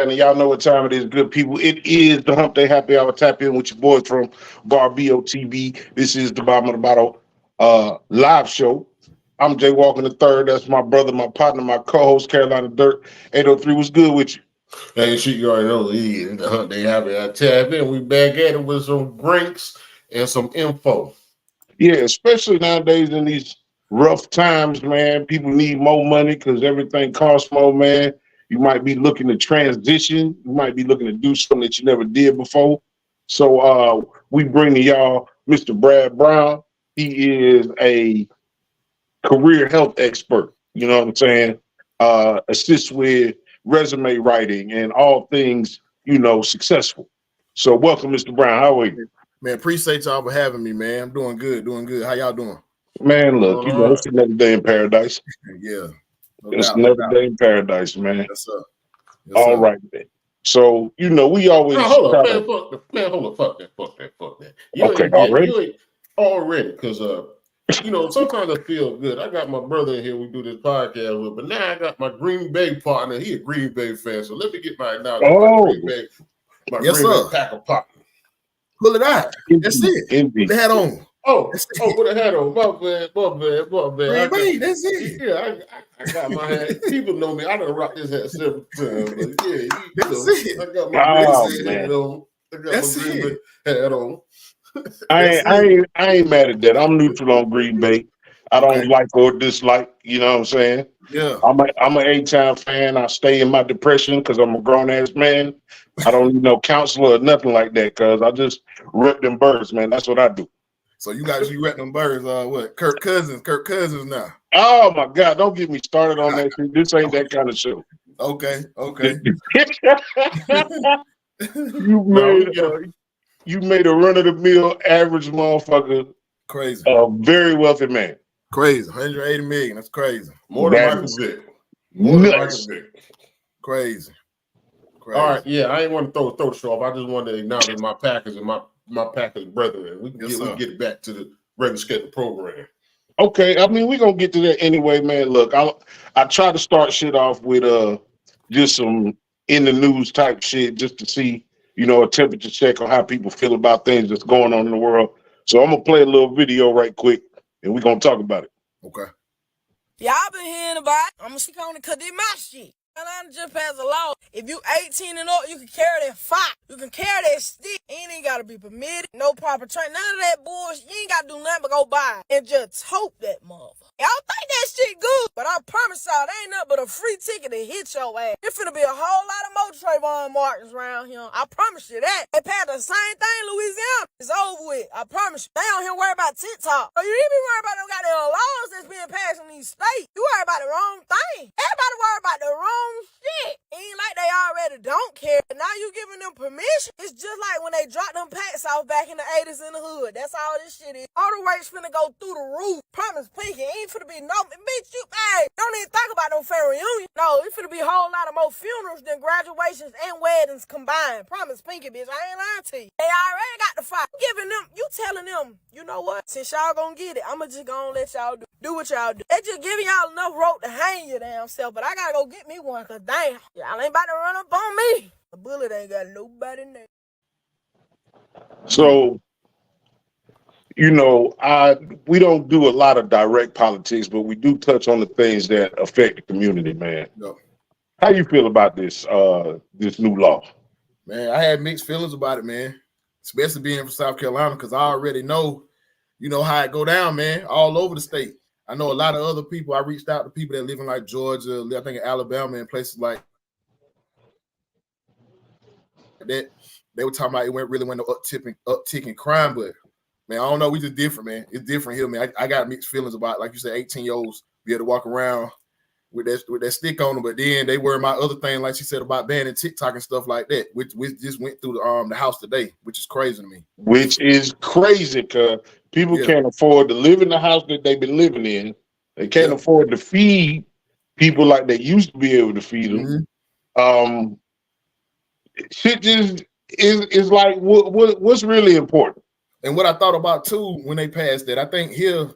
And y'all know what time it is, good people. It is the Hump Day Happy Hour. Tap in with your boys from Bar BOTB. This is the Bottom of the Bottle live show. I'm Jay Walker III. That's my brother, my partner, my co-host, Carolina Dirt. 803, what's good with you? Hey, shit, you already know the Hump Day Happy Hour. Tap in. We back at it with some drinks and some info. Yeah, especially nowadays in these rough times, man. People need more money because everything costs more, man. You might be looking to transition. You might be looking to do something that you never did before. So we bring to y'all Mr. Brad Brown. He is a career health expert. You know what I'm saying? Assists with resume writing and all things, successful. So welcome, Mr. Brown. How are you? Man, appreciate y'all for having me, man. I'm doing good, doing good. How y'all doing? Man, look, it's another day in paradise. Yeah. It's another day in paradise, man. Yes, sir. Yes, all right, man. So, we always hold up, man. Fuck that. You ain't already, because sometimes I feel good. I got my brother in here, we do this podcast with, but now I got my Green Bay partner. He a Green Bay fan, so let me get my acknowledgement. My Green Bay Packer partner. Pull it out. That's it. Put the hat on. Put a hat on. My bad. Green Bay, that's it. Yeah, I got my hat. People know me. I done rocked this hat several times. But yeah, that's it. I got my Green Bay hat on. Hat on. I ain't mad at that. I'm neutral on Green Bay. I don't like or dislike. You know what I'm saying? Yeah. I'm an 8-time fan. I stay in my depression because I'm a grown ass man. I don't need no counselor or nothing like that because I just rep them birds, man. That's what I do. So you rep them birds. What? Kirk Cousins now. Oh my God! Don't get me started on that shit. This ain't that kind of show. Okay. You made a run of the mill average motherfucker. Crazy. A very wealthy man. Crazy. 180 million. That's crazy. More than Michael Vick. Crazy. All right. Yeah, I ain't want to throw the show off. I just wanted to acknowledge my Packers and my Packers brethren. We can get it back to the regular scheduled program. Okay. I mean, we're gonna get to that anyway, man. Look, I try to start shit off with just some in the news type shit just to see, a temperature check on how people feel about things that's going on in the world. So I'm gonna play a little video right quick and we're gonna talk about it. Okay. Y'all been hearing about it. I'm gonna speak on it because it's my shit. Carolina just passed a law. If you 18 and up, you can carry that fire. You can carry that stick. It ain't gotta be permitted. No proper training. None of that bullshit. You ain't gotta do nothing but go by and just tote that motherfucker. Y'all think that shit good, but I promise y'all, that ain't nothing but a free ticket to hit your ass. It finna be a whole lot of more Trayvon Martins around here. I promise you that. They passed the same thing in Louisiana. It's over with. I promise you. They don't here worry about TikTok. Or you even worry about them goddamn laws that's being passed in these states. You worry about the wrong thing. Everybody worry about the wrong shit. It ain't like they already don't care. Now you giving them permission. It's just like when they dropped them packs off back in the 80s in the hood. That's all this shit is. All the rates finna go through the roof. Promise Pinky, ain't finna be no bitch. You don't even think about no family reunion. No, it finna be a whole lot of more funerals than graduations and weddings combined. Promise Pinky, bitch. I ain't lying to you. They already got the fight. You telling them, you know what? Since y'all gonna get it, I'ma just gonna let y'all do what y'all do. They just giving y'all enough rope to hang your damn self, but I gotta go get me one, cause damn, y'all ain't about to run up on me. The bullet ain't got nobody in there. So, we don't do a lot of direct politics, but we do touch on the things that affect the community, man. No. How you feel about this new law? Man, I had mixed feelings about it, man. Especially being from South Carolina, because I already know, how it go down, man, all over the state. I know a lot of other people. I reached out to people that live in like Georgia, I think in Alabama, and places like that. They were talking about it really went no uptick in crime, but man, I don't know. We just different, man. It's different here, man. I got mixed feelings about, like you said, 18-year-olds be able to walk around with that stick on them, but then they were my other thing, like she said, about banning TikTok and stuff like that, which just went through the House today, which is crazy to me. Which is crazy because people can't afford to live in the house that they've been living in. They can't afford to feed people like they used to be able to feed them. Mm-hmm. Shit just is like what's really important. And what I thought about too when they passed that, I think here,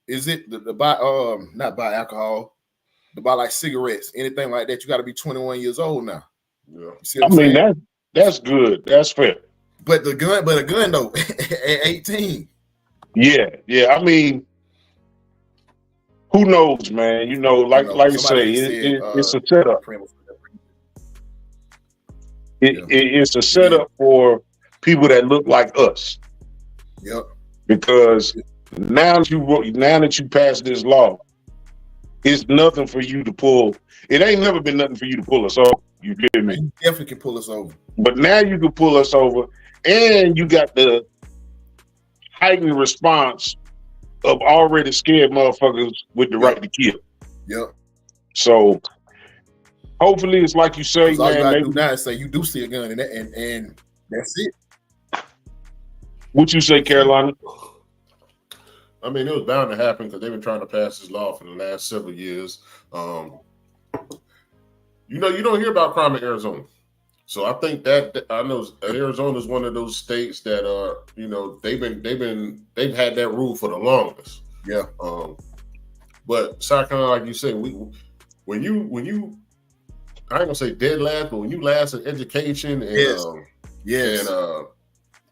is it the not buy alcohol? to buy like cigarettes, anything like that, you got to be 21 years old now. Yeah. I mean that's good. That's fair. But a gun though, at 18. Yeah. I mean, who knows, man? You know, like you say, it's a setup. It's a setup for people that look like us. Yep. Because now that you passed this law, it's nothing for you to pull. It ain't never been nothing for you to pull us over. You feel me? You definitely can pull us over. But now you can pull us over, and you got the heightened response of already scared motherfuckers with the right to kill. Yep. So hopefully it's like you say, all man. You gotta do now is say you do see a gun, and that's it. What you say, Carolina? I mean, it was bound to happen because they've been trying to pass this law for the last several years. You know, you don't hear about crime in Arizona. So I think that I know Arizona is one of those states that are, you know, they've had that rule for the longest. Yeah. But South Carolina, like you said, when you I ain't gonna say dead last, but when you last in education and yes. And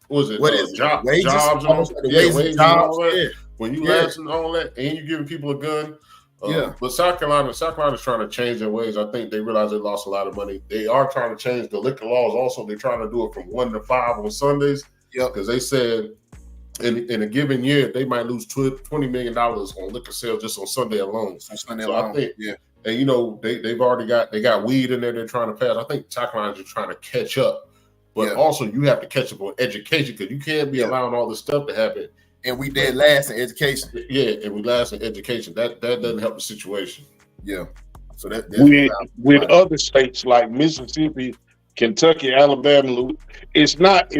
what is it? What is jobs? Wages And jobs. and all that. Yeah. When you last in all that, and you giving people a gun. But South Carolina's trying to change their ways. I think they realize they lost a lot of money. They are trying to change the liquor laws. Also, they're trying to do it from 1 to 5 on Sundays. Yeah, because they said in a given year they might lose $20 million on liquor sales just on Sunday alone. I think, and you know they've already got weed in there. They're trying to pass. I think South Carolina's just trying to catch up. But also you have to catch up on education because you can't be allowing all this stuff to happen. And we did last in education. Yeah, and we last in education. That doesn't help the situation. Yeah. So with other states like Mississippi, Kentucky, Alabama, it's not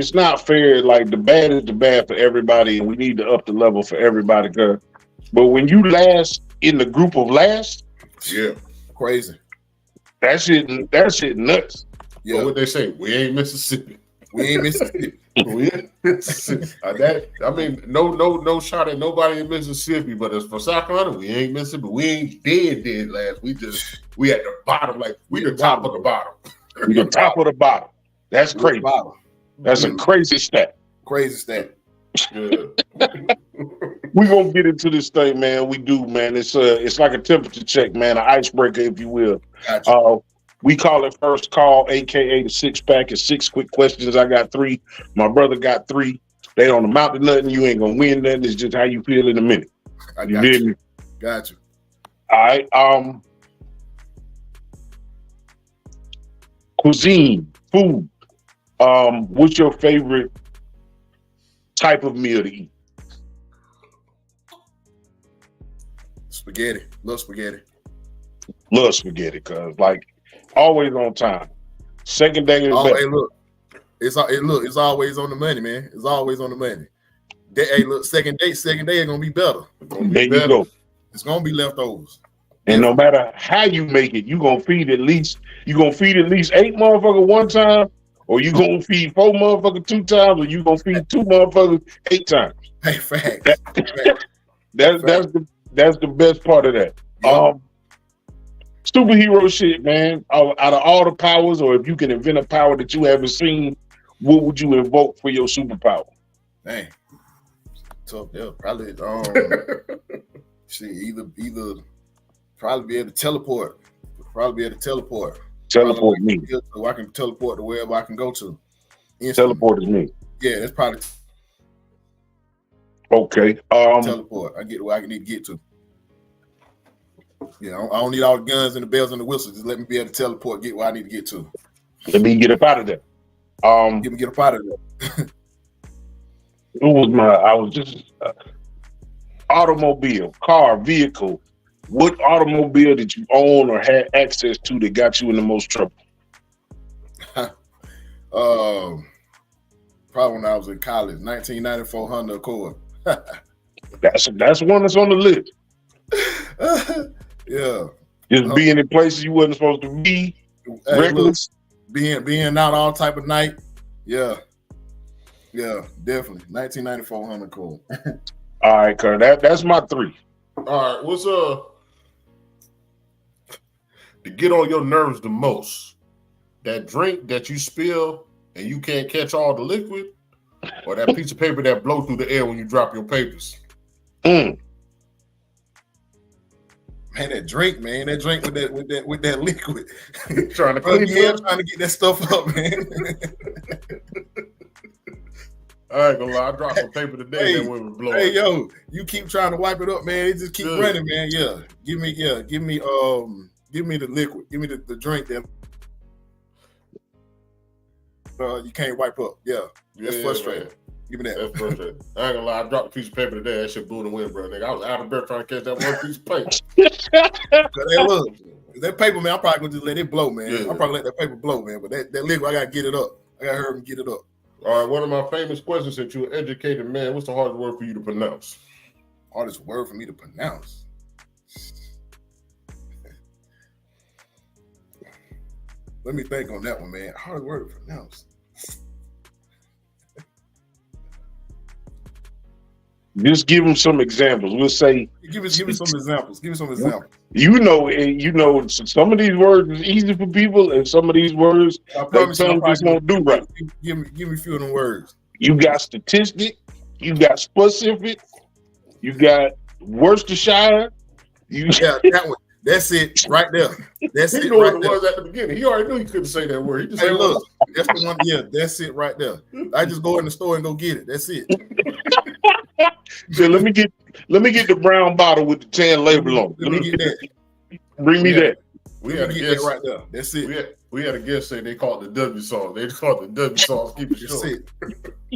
fair. Like the bad is the bad for everybody, and we need to up the level for everybody. But when you last in the group of last, crazy. That shit nuts. Yeah. But what they say, we ain't Mississippi. We ain't Mississippi. I mean, no shot at nobody in Mississippi, but as for South Carolina, we ain't Mississippi. We ain't dead last. We at the bottom, like we the top of the bottom. We the top of the bottom. That's crazy. That's a crazy stat. Crazy stat. Yeah. We gonna get into this thing, man. We do, man. It's like a temperature check, man, an icebreaker, if you will. Gotcha. We call it first call, aka the 6-pack. It's 6 quick questions. I got 3. My brother got 3. They don't amount to nothing. You ain't gonna win nothing. It's just how you feel in a minute. You got you. Got you. All right. Cuisine, food. What's your favorite type of meal to eat? Spaghetti. Love spaghetti. Love spaghetti, cause like always on time. Second day is better. Hey, look. It's always on the money, man. It's always on the money. Hey, look, second day is gonna be better. There you go. It's gonna be leftovers. And no matter how you make it, you're gonna feed at least 8 motherfuckers one time, or you gonna feed 4 motherfuckers 2 times, or you gonna feed 2 motherfuckers 8 times. Hey, fact. That's the best part of that. Yeah. Superhero shit, man. Out of all the powers, or if you can invent a power that you haven't seen, what would you invoke for your superpower? Dang. So yeah, probably either probably be able to teleport. Teleport me. So I can teleport to wherever I can go to. Instantly. Teleport is me. Yeah, that's probably okay. Teleport. I get where I need to get to. Yeah, I don't need all the guns and the bells and the whistles. Just let me be able to teleport, get where I need to get to. Let me get up out of there. Get up out of there. Automobile, car, vehicle. What automobile did you own or had access to that got you in the most trouble? Probably when I was in college, 1994 Honda Accord. That's one that's on the list. Yeah. Just being in places you wasn't supposed to be. Reckless. Being out all type of night. Yeah. Yeah, definitely. 1994 Honda Accord. All right, Kurt. That's my 3. All right. to get on your nerves the most? That drink that you spill and you can't catch all the liquid, or that piece of paper that blows through the air when you drop your papers? Man, that drink with that liquid. Trying to clean it up. Trying to get that stuff up, man. I ain't gonna lie, I dropped some paper today that went blowing. Hey, yo, you keep trying to wipe it up, man. It just keep running, man. Yeah. Give me the liquid. Give me the drink that you can't wipe up. Yeah. That's frustrating. Man. Give me that. That's frustrating. I ain't gonna lie, I dropped a piece of paper today. That shit blew in the wind, bro. Nigga, I was out of breath trying to catch that one piece of paper. Hey, look, that paper, man, I'm probably gonna just let it blow, man. Yeah. I'll probably let that paper blow, man. But that liquid, I gotta get it up. I gotta hurry and get it up. All right, one of my famous questions, since you're an educated man, what's the hardest word for you to pronounce? Hardest word for me to pronounce. Let me think on that one, man. Hardest word to pronounce. Just give them some examples. We'll say, give me some examples. Give me some examples. You know, some of these words is easy for people, and some of these words they just won't do right. Give me a few of them words. You got statistic, you got specific, you got Worcestershire. That one. That's it right there. That's it right right there. Was at the beginning. He already knew he couldn't say that word. He just hey, look, that's the one. Yeah, that's it right there. I just go in the store and go get it. That's it. So let me get the brown bottle with the tan label on. Let me get that. Bring me that. We had a guest that right there. That's it. We had a guest say they call it the W song. They call it the W song. Keep it short. That's it.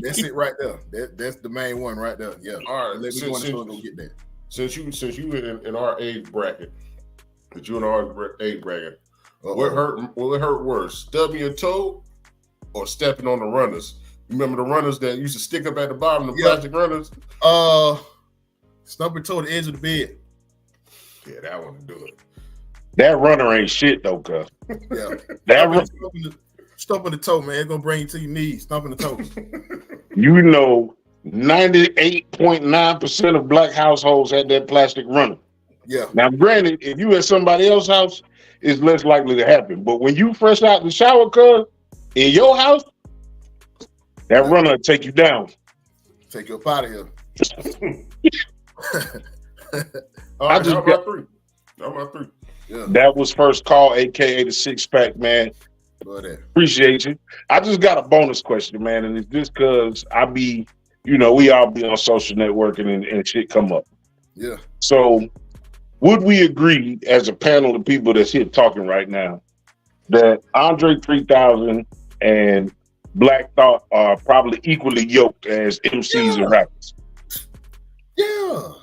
That's it right there. That's the main one right there. Yeah. All right. Let me go in the store and go get that. Since you in our age bracket, what hurt worse, stubbing your toe or stepping on the runners? You remember the runners that used to stick up at the bottom, the plastic runners? Stumping toe the edge of the bed. Yeah, that one to do it. That runner ain't shit though, cuz. Yeah. Stumping the toe, man. It's gonna bring you to your knees. Stumping the toe. 98.9% of black households had that plastic runner. Yeah. Now, granted, if you at somebody else's house, it's less likely to happen. But when you fresh out the shower, cuz, in your house, that runner will take you down. Take you up out of here. All right, how about three? Yeah. That was First Call, aka the Six Pack, man. Appreciate you. I just got a bonus question, man, and it's just because we all be on social networking and shit come up. Yeah. So, would we agree as a panel of people that's here talking right now that Andre 3000 and Black Thought are probably equally yoked as MCs and rappers? Yeah,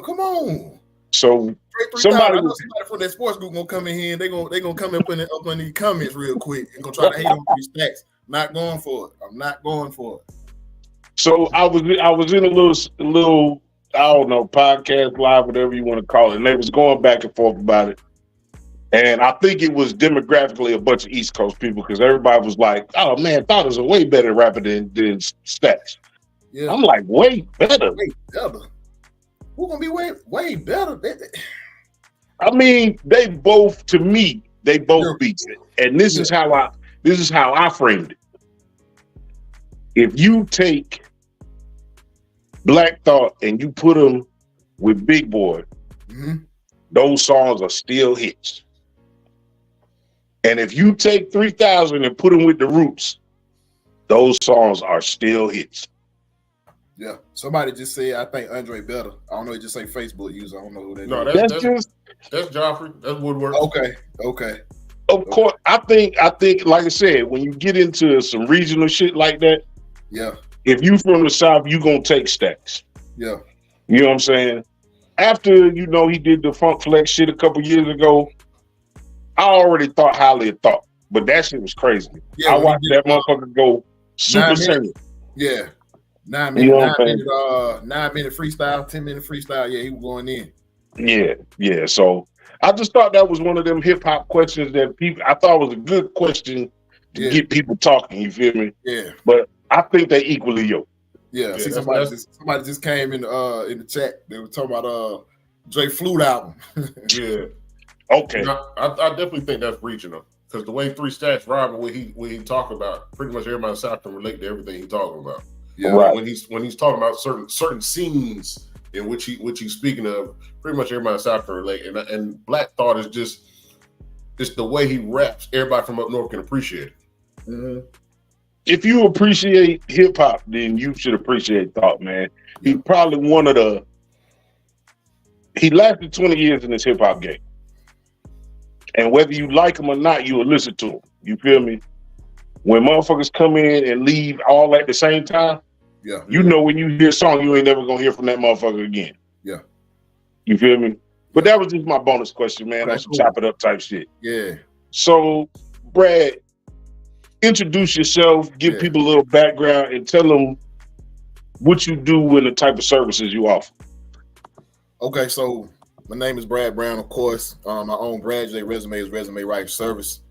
come on. So somebody from that sports group gonna come in here and they gonna come up in the comments real quick and gonna try to hate on these stats. Not going for it. I'm not going for it. So I was in a little I don't know, podcast live, whatever you want to call it, and they was going back and forth about it. And I think it was demographically a bunch of East Coast people because everybody was like, "Oh man, Thought is a way better rapper than Stacks." Yeah. I'm like, way better. Who gonna be way better? I mean, they both beat it, and this is how I framed it. If you take Black Thought and you put them with Big Boy, those songs are still hits. And if you take 3000 and put them with the Roots, those songs are still hits. Yeah, somebody just said I think Andre better. I don't know. It just say Facebook user. I don't know who that is. No, that's Joffrey. That's Woodward. Okay. Of course, I think, like I said, when you get into some regional shit like that, yeah. If you from the South, you gonna take Stacks. Yeah. You know what I'm saying? After he did the Funk Flex shit a couple years ago, I already thought highly of Thought, but that shit was crazy. Yeah, I watched that motherfucker go Super Saiyan. Yeah. 9 minute freestyle, 10-minute freestyle. Yeah, he was going in. Yeah. So I just thought that was one of them hip hop questions that I thought was a good question to get people talking. You feel me? Yeah. But I think they equally yoked. Yeah. See, somebody just came in the chat. They were talking about Dre Flute album. Yeah. Okay. I definitely think that's regional because the way 3 Stats Robert, what he talk about, pretty much everybody in the South can relate to everything he's talking about. Yeah. Right. When he's talking about certain scenes in which he's speaking of, pretty much everybody in the South can relate. And Black Thought is just the way he raps. Everybody from up north can appreciate it. Mm-hmm. If you appreciate hip hop, then you should appreciate Thought, man. He's probably he lasted 20 years in this hip hop game. And whether you like him or not, you will listen to him. You feel me? When motherfuckers come in and leave all at the same time, you know when you hear a song, you ain't never gonna hear from that motherfucker again. Yeah. You feel me? But that was just my bonus question, man. On some chop it up type shit. Yeah. So, Brad, introduce yourself, give people a little background, and tell them what you do and the type of services you offer. Okay, so my name is Brad Brown, of course. I own Brad J Resumes Resume Writing Service.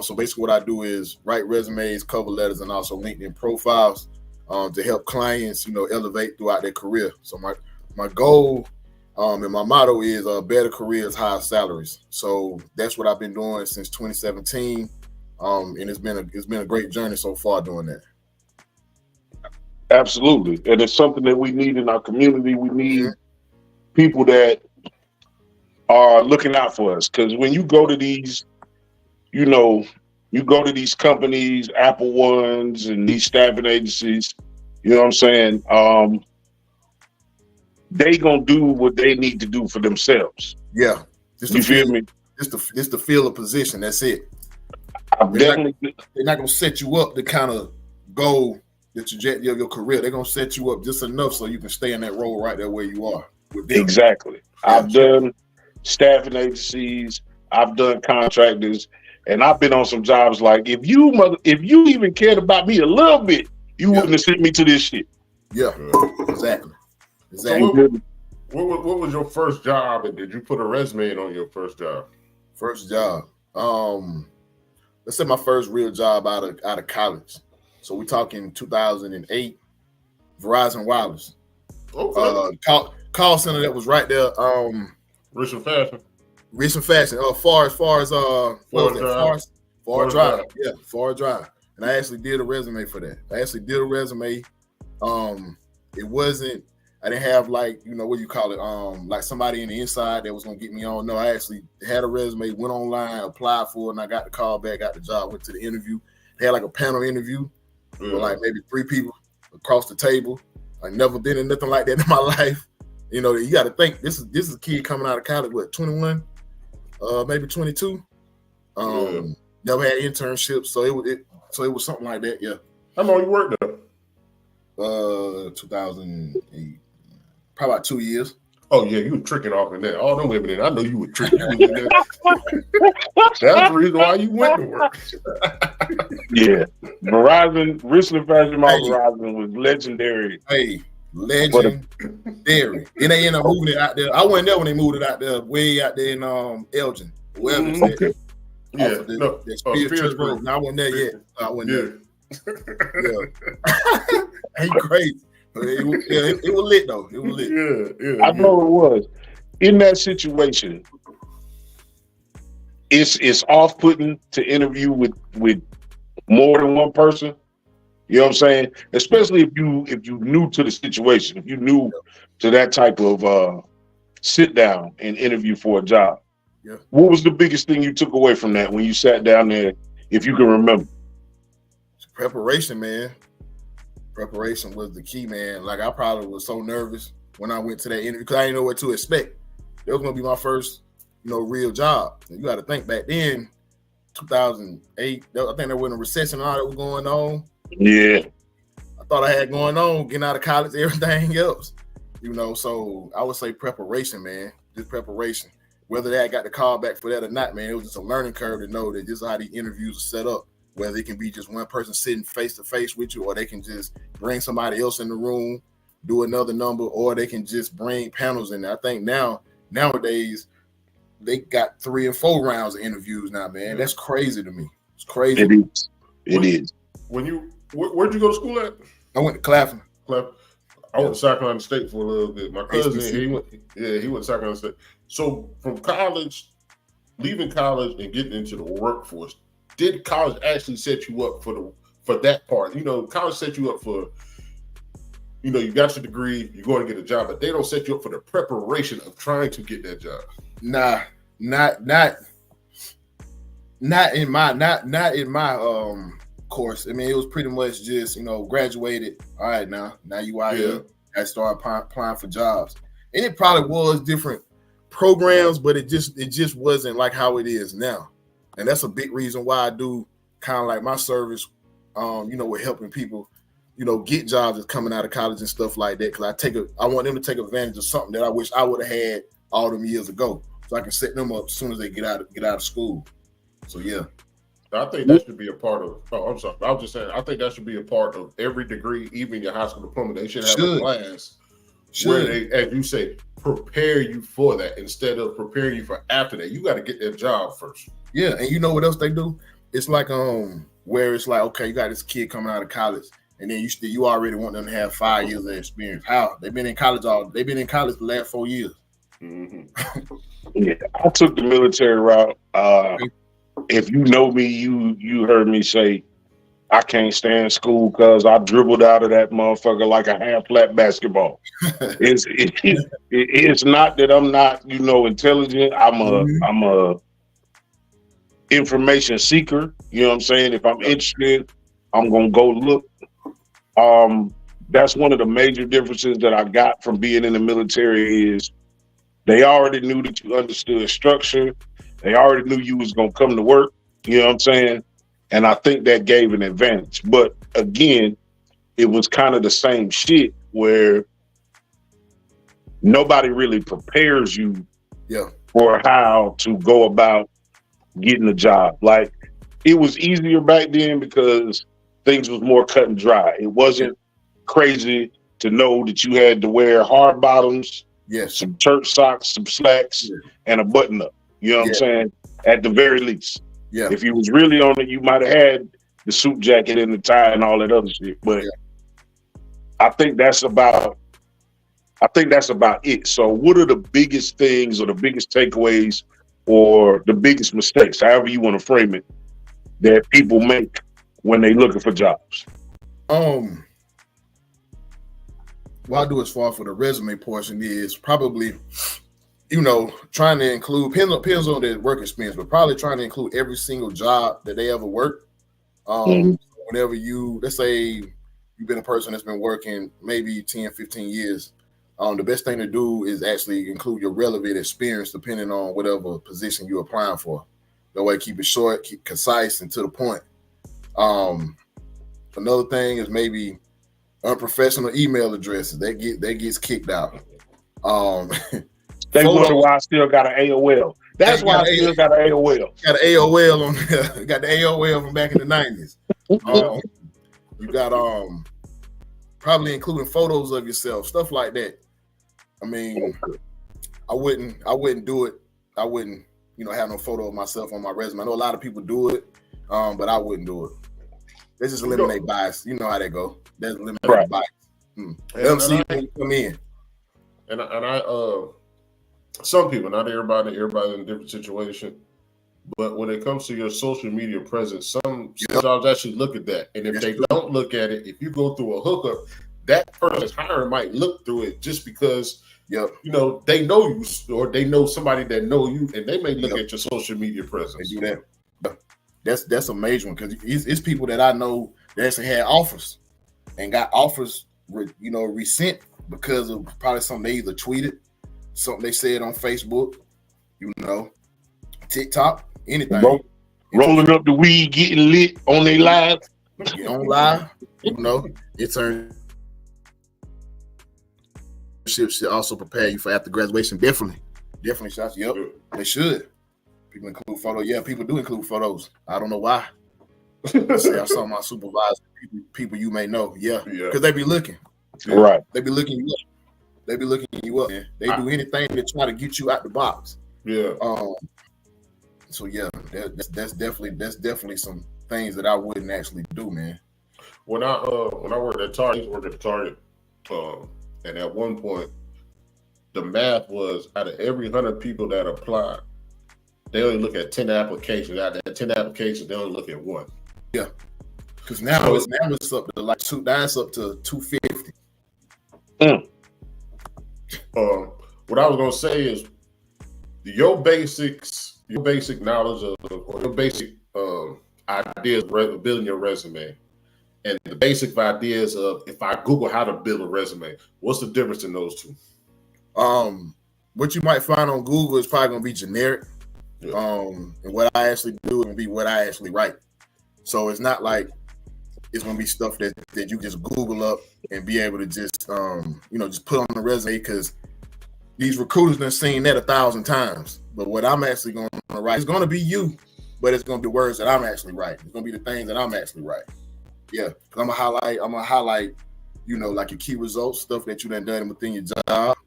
So basically what I do is write resumes, cover letters, and also LinkedIn profiles to help clients, elevate throughout their career. So my goal and my motto is better careers, higher salaries. So that's what I've been doing since 2017. And it's been a great journey so far doing that. Absolutely. And it's something that we need in our community. We need people that are looking out for us. Because when you go to these, you go to these companies, Apple ones and these staffing agencies, you know what I'm saying? They gonna do what they need to do for themselves. Yeah. You feel me? Just to fill a position. That's it. They're not gonna set you up to kind of go the trajectory of your career. They're gonna set you up just enough so you can stay in that role right there where you are. Exactly. I've done staffing agencies, I've done contractors, and I've been on some jobs like if you even cared about me a little bit, you wouldn't have sent me to this shit. Yeah, exactly. So what was your first job, and did you put a resume in on your first job? First job. Let's say my first real job out of college. So we're talking 2008, Verizon Wireless. Okay. Call center that was right there. Rich and Fashion. Far Drive. Yeah, Far Drive. And I actually did a resume for that. It wasn't. I didn't have what you call it, like somebody in the inside that was gonna get me on. No, I actually had a resume, went online, applied for it, and I got the call back, got the job, went to the interview. They had like a panel interview with like maybe 3 people across the table. I never been in nothing like that in my life. You got to think this is a kid coming out of college, what, 21, maybe 22. Never had internships, so it was something like that. Yeah. How long you worked there? 2008, probably about 2 years. Oh yeah, you were tricking off in there. All them women in. I know you were tricking. That's the reason why you went to work. Yeah, Verizon, Richland Fashion Mall Verizon was legendary. Hey, legendary. Then they ended up moving it out there. I wasn't there when they moved it out there, way out there in Elgin. Wherever it's at. Yeah, Spears Road. No, I wasn't there yet. I wasn't there. Yeah. Ain't crazy. It was lit though. It was lit. Yeah. I know it was. In that situation, it's off-putting to interview with more than one person. You know what I'm saying? Especially if you new to the situation, if you new to that type of sit down and interview for a job. Yeah. What was the biggest thing you took away from that when you sat down there, if you can remember? Preparation, man. Preparation was the key, man. Like I probably was so nervous when I went to that interview because I didn't know what to expect. It was gonna be my first, real job. And you got to think back then, 2008. I think there was a recession and all that was going on. Yeah, I thought I had going on, getting out of college, everything else. So I would say preparation, man. Just preparation. Whether that got the call back for that or not, man, it was just a learning curve to know that this is how these interviews are set up. Whether it can be just one person sitting face to face with you, or they can just bring somebody else in the room, do another number, or they can just bring panels in there. I think nowadays they got 3 and 4 rounds of interviews now, man. That's crazy to me. It's crazy. It is. Where'd you go to school at? I went to Claflin. I went to South Carolina State for a little bit. My cousin, he went to South Carolina State. So from college leaving college and getting into the workforce, did college actually set you up for that part? You know, college set you up for, you know, you got your degree, you're going to get a job, but they don't set you up for the preparation of trying to get that job. Nah, not in my course. I mean, it was pretty much just, you know, graduated. All right, now you out here. I started applying for jobs, and it probably was different programs, but it just wasn't like how it is now. And that's a big reason why I do kind of like my service, you know, with helping people, you know, get jobs that's coming out of college and stuff like that. Because I want them to take advantage of something that I wish I would have had all them years ago, so I can set them up as soon as they get out of school. So yeah. I think that should be a part of. Oh, I'm sorry. I was just saying. I think that should be a part of every degree, even your high school diploma. They should have a class where they, as you say, prepare you for that instead of preparing you for after that. You got to get that job first. Yeah, and you know what else they do? It's like where it's like, okay, you got this kid coming out of college, and then you already want them to have 5 years of experience. How? They've been in college the last 4 years. Mm-hmm. Yeah, I took the military route. If you know me, you heard me say I can't stand school because I dribbled out of that motherfucker like a half-flat basketball. It's not that I'm not, you know, intelligent. I'm a information seeker. You know what I'm saying? If I'm interested, I'm gonna go look. That's one of the major differences that I got from being in the military is they already knew that you understood structure. They already knew you was gonna come to work. You know what I'm saying? And I think that gave an advantage. But again, it was kind of the same shit where nobody really prepares you for how to go about getting a job. Like, it was easier back then because things was more cut and dry. It wasn't crazy to know that you had to wear hard bottoms, some church socks, some slacks, and a button up. You know what I'm saying? At the very least. Yeah. If you was really on it, you might have had the suit jacket and the tie and all that other shit. But I think that's about it. So what are the biggest things or the biggest takeaways or the biggest mistakes, however you want to frame it, that people make when they looking for jobs? What I do as far for the resume portion is probably, you know, trying to include, depends on their work experience, but probably trying to include every single job that they ever worked. Whenever let's say you've been a person that's been working maybe 10, 15 years, the best thing to do is actually include your relevant experience depending on whatever position you're applying for. That way, keep it short, keep concise, and to the point. Another thing is maybe unprofessional email addresses. That gets kicked out. They wonder why I still got an AOL. That's why I still got an AOL. Got an AOL on there. Got the AOL from back in the 90s. You got probably including photos of yourself, stuff like that. I mean, I wouldn't do it. I wouldn't, you know, have no photo of myself on my resume. I know a lot of people do it, but I wouldn't do it. Let's just eliminate bias. You know how they go. Let's eliminate bias. Let them see when come in. And I some people, not everybody in a different situation, but when it comes to your social media presence, some jobs actually look at that. And if they don't look at it, if you go through a hookup, that person's hiring might look through it just because, you know, they know you or they know somebody that know you, and they may look at your social media presence. They do that. That's a major one because it's people that I know that actually had offers and got offers, you know, resent because of probably something they either tweeted, something they said on Facebook, you know, TikTok, anything. Rolling up the weed, getting lit on their live. Get on live, you know, it turns. Should also prepare you for after graduation. Definitely shots. Yep, they should. People include photos. Yeah, people do include photos. I don't know why. I saw my supervisor, people you may know. Yeah, because they be looking. Right. They be looking you up. Man. They do anything to try to get you out the box. Yeah. So yeah, that's definitely some things that I wouldn't actually do, man. When I worked at Target, and at one point, the math was out of every 100 people that applied, they only look at 10 applications. Out of that 10 applications, they only look at one. Yeah, because now it's up to like that's up to 250. What I was gonna say is your basic knowledge of, or your basic ideas of building your resume, and the basic ideas of if I Google how to build a resume, what's the difference in those two? What you might find on Google is probably gonna be generic. Yeah. And what I actually do is gonna be what I actually write. So it's not like it's gonna be stuff that you just Google up and be able to just just put on the resume, because these recruiters done seen that 1,000 times. But what I'm actually gonna write is gonna be you, but it's gonna be words that I'm actually writing. It's gonna be the things that I'm actually writing. Yeah, because I'm gonna highlight, like your key results, stuff that you done within your job.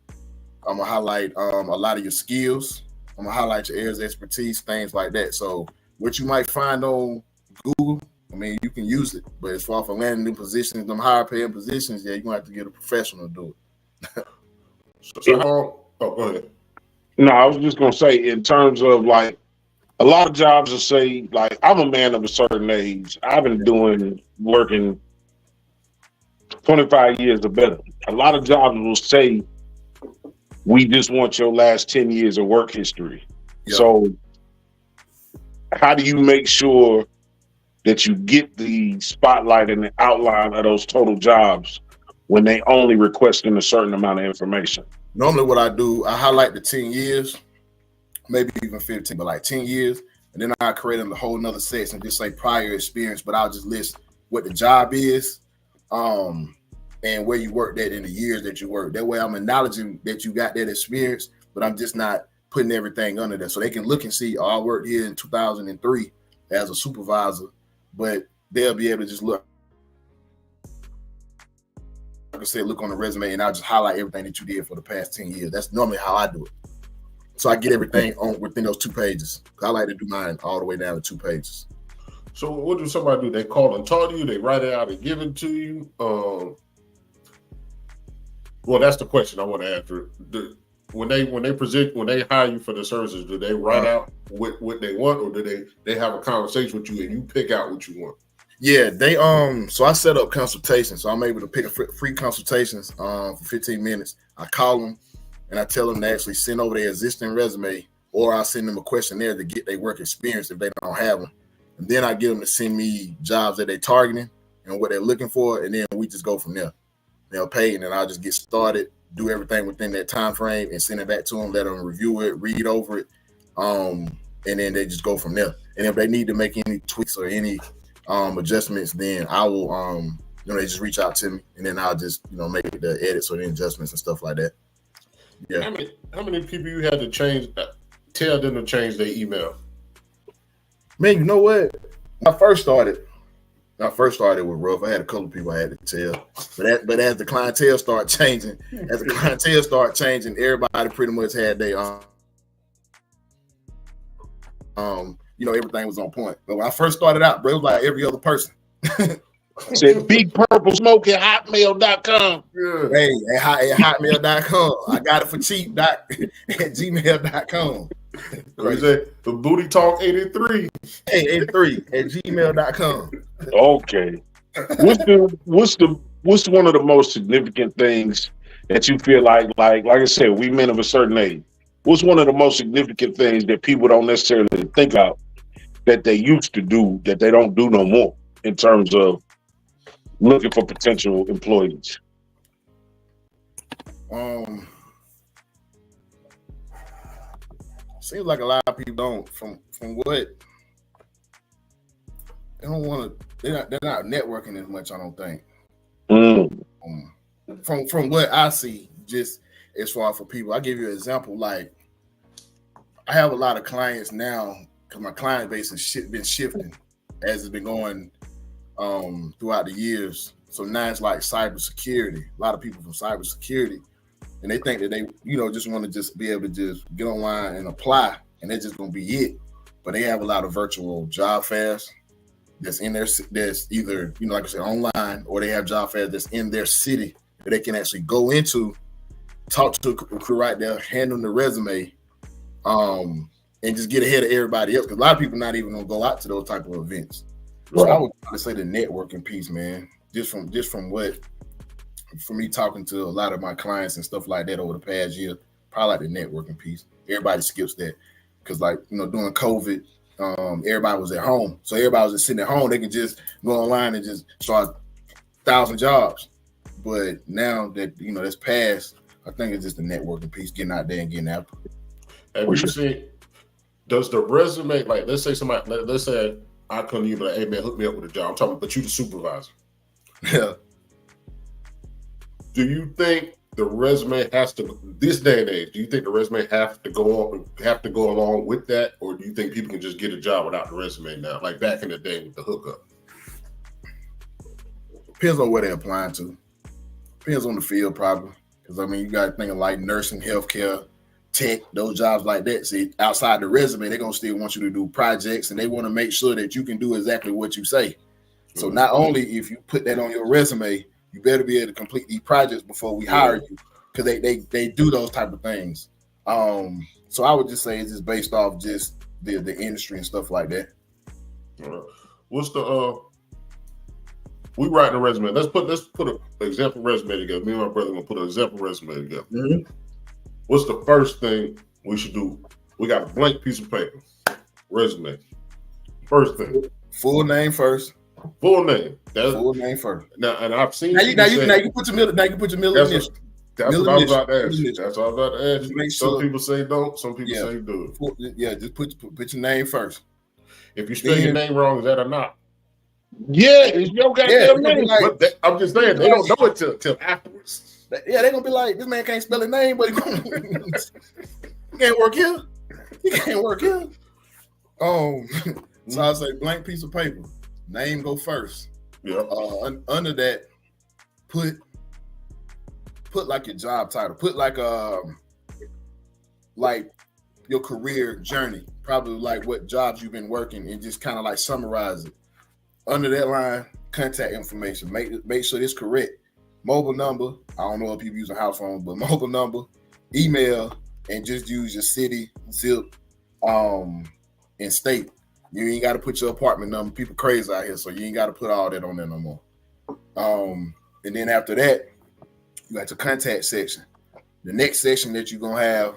I'm gonna highlight a lot of your skills. I'm gonna highlight your areas of expertise, things like that. So what you might find on Google, I mean, you can use it, but as far as landing new positions, them higher paying positions, yeah, you're gonna have to get a professional to do it. Go ahead. No, I was just gonna say, in terms of like a lot of jobs will say, like, I'm a man of a certain age. I've been working 25 years or better. A lot of jobs will say, we just want your last 10 years of work history. Yep. So how do you make sure that you get the spotlight and the outline of those total jobs when they only requesting a certain amount of information? Normally what I do, I highlight the 10 years, maybe even 15, but like 10 years. And then I create a whole nother section and just say prior experience, but I'll just list what the job is, and where you worked at in the years that you worked. That way I'm acknowledging that you got that experience, but I'm just not putting everything under there. So they can look and see, I worked here in 2003 as a supervisor, but they'll be able to just look. Like I said, look on the resume and I'll just highlight everything that you did for the past 10 years. That's normally how I do it. So I get everything within those 2 pages. I like to do mine all the way down to 2 pages. So what do somebody do? They call and talk to you, they write it out and give it to you. Well, that's the question I want to answer. When they hire you for the services, do they write out what they want, or do they have a conversation with you and you pick out what you want? Yeah, they so I set up consultations, so I'm able to pick a free consultations for 15 minutes. I call them and I tell them to actually send over their existing resume, or I'll send them a questionnaire to get their work experience if they don't have them. And then I get them to send me jobs that they're targeting and what they're looking for, and then we just go from there. They'll pay, and then I'll just get started, do everything within that time frame, and send it back to them, let them review it, read over it, and then they just go from there. And if they need to make any tweaks or any adjustments, then I will, they just reach out to me, and then I'll just, make the edits or the adjustments and stuff like that. Yeah. How many people you had to tell them to change their email? Man, you know what? When I first started with rough. I had a couple of people I had to tell, but as the clientele started changing, everybody pretty much had their everything was on point. But when I first started out, bro, it was like every other person. Said Big Purple Smoke at hotmail.com. Yeah. Hey, at hotmail.com. I got it for cheap at gmail.com. What is it? The Booty Talk 83. Hey, 83 at gmail.com. Okay. What's one of the most significant things that you feel like I said, we men of a certain age? What's one of the most significant things that people don't necessarily think about that they used to do that they don't do no more in terms of looking for potential employees? Seems like a lot of people don't, from what they don't want to. They're not networking as much, I don't think. From what I see, just as far for people, I'll give you an example. Like, I have a lot of clients now because my client base has been shifting as it's been going throughout the years. So now it's like cybersecurity. A lot of people from cybersecurity, and they think that they, just want to just be able to just get online and apply, and that's just gonna be it. But they have a lot of virtual job fairs that's in that's either, like I said, online, or they have job fairs that's in their city that they can actually go into, talk to a crew right there, hand them the resume, and just get ahead of everybody else. Because a lot of people not even gonna go out to those type of events. So I would probably say the networking piece, man. Just from me talking to a lot of my clients and stuff like that over the past year, probably like the networking piece. Everybody skips that because, like, you know, during COVID, everybody was at home, so everybody was just sitting at home. They could just go online and just start 1,000 jobs. But now that, you know, that's passed, I think it's just the networking piece, getting out there and getting after it. Have you seen? Does the resume, like, let's say I come to you, like, hey man, hook me up with a job. I'm talking, but you the supervisor. Yeah. Do you think the resume has to, this day and age, do you think the resume have to go along with that, or do you think people can just get a job without the resume now, like back in the day with the hookup? Depends on what they're applying to. Depends on the field, probably. Because I mean, you got to think of like nursing, healthcare, tech, those jobs like that. See, outside the resume, they're gonna still want you to do projects, and they want to make sure that you can do exactly what you say. So not only if you put that on your resume, you better be able to complete these projects before we hire you, because they do those type of things. So I would just say it's just based off just the industry and stuff like that. What's the we writing a resume? Let's put an example resume together. Me and my brother gonna put an example resume together. Mm-hmm. What's the first thing we should do? We got a blank piece of paper, resume. First thing, full name first. Full name. That's full name first. Now, and I've seen. Now you can put your middle. Now you can put your middle initial. That's what I was about to ask you. That's what I was about to ask you. Some sure. people say don't. Some people say do it. Yeah, just put your name first. If you spell your name wrong, is that or not? Yeah, it's your goddamn name. Like, but I'm just saying they don't know it till afterwards. Yeah, they're gonna be like, this man can't spell his name, but he can't work here. He can't work here. So I say blank piece of paper. Name go first. Yeah. Under that, put like your job title. Put like your career journey. Probably like what jobs you've been working, and just kind of like summarize it. Under that line, contact information. Make sure it's correct. Mobile number. I don't know if people use a house phone, but mobile number, email, and just use your city, zip, and state. You ain't got to put your apartment number. People crazy out here, so you ain't got to put all that on there no more. And then after that, you got your contact section. The next section that you're gonna have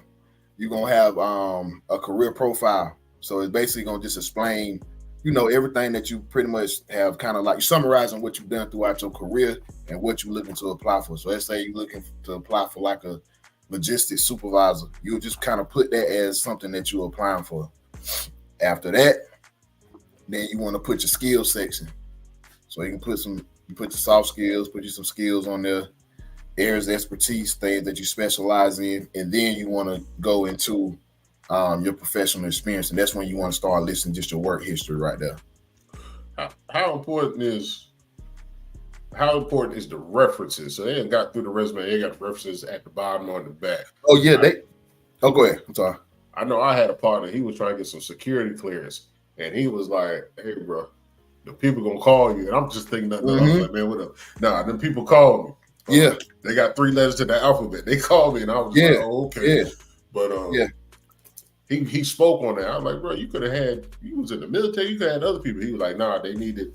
a career profile. So it's basically gonna just explain, you know, everything that you pretty much have, kind of like summarizing what you've done throughout your career and what you're looking to apply for. So let's say you're looking to apply for like a logistics supervisor. You'll just kind of put that as something that you're applying for. After that, then you want to put your skills section. So you can put your soft skills, put you some skills on there, areas of expertise, things that you specialize in, and then you want to go into your professional experience, and that's when you want to start listing just your work history right there. How important is the references? So they ain't got through the resume, they got references at the bottom or the back. Oh yeah, go ahead. I'm sorry. I know I had a partner, he was trying to get some security clearance, and he was like, hey bro, the people gonna call you. And I'm just thinking nothing. I was like, man, what up? Nah, them people call me. Yeah. They got 3 letters to the alphabet. They called me, and I was like, oh, okay. Yeah. But he spoke on that. I was like, bro, you was in the military, you could have had other people. He was like, nah, they needed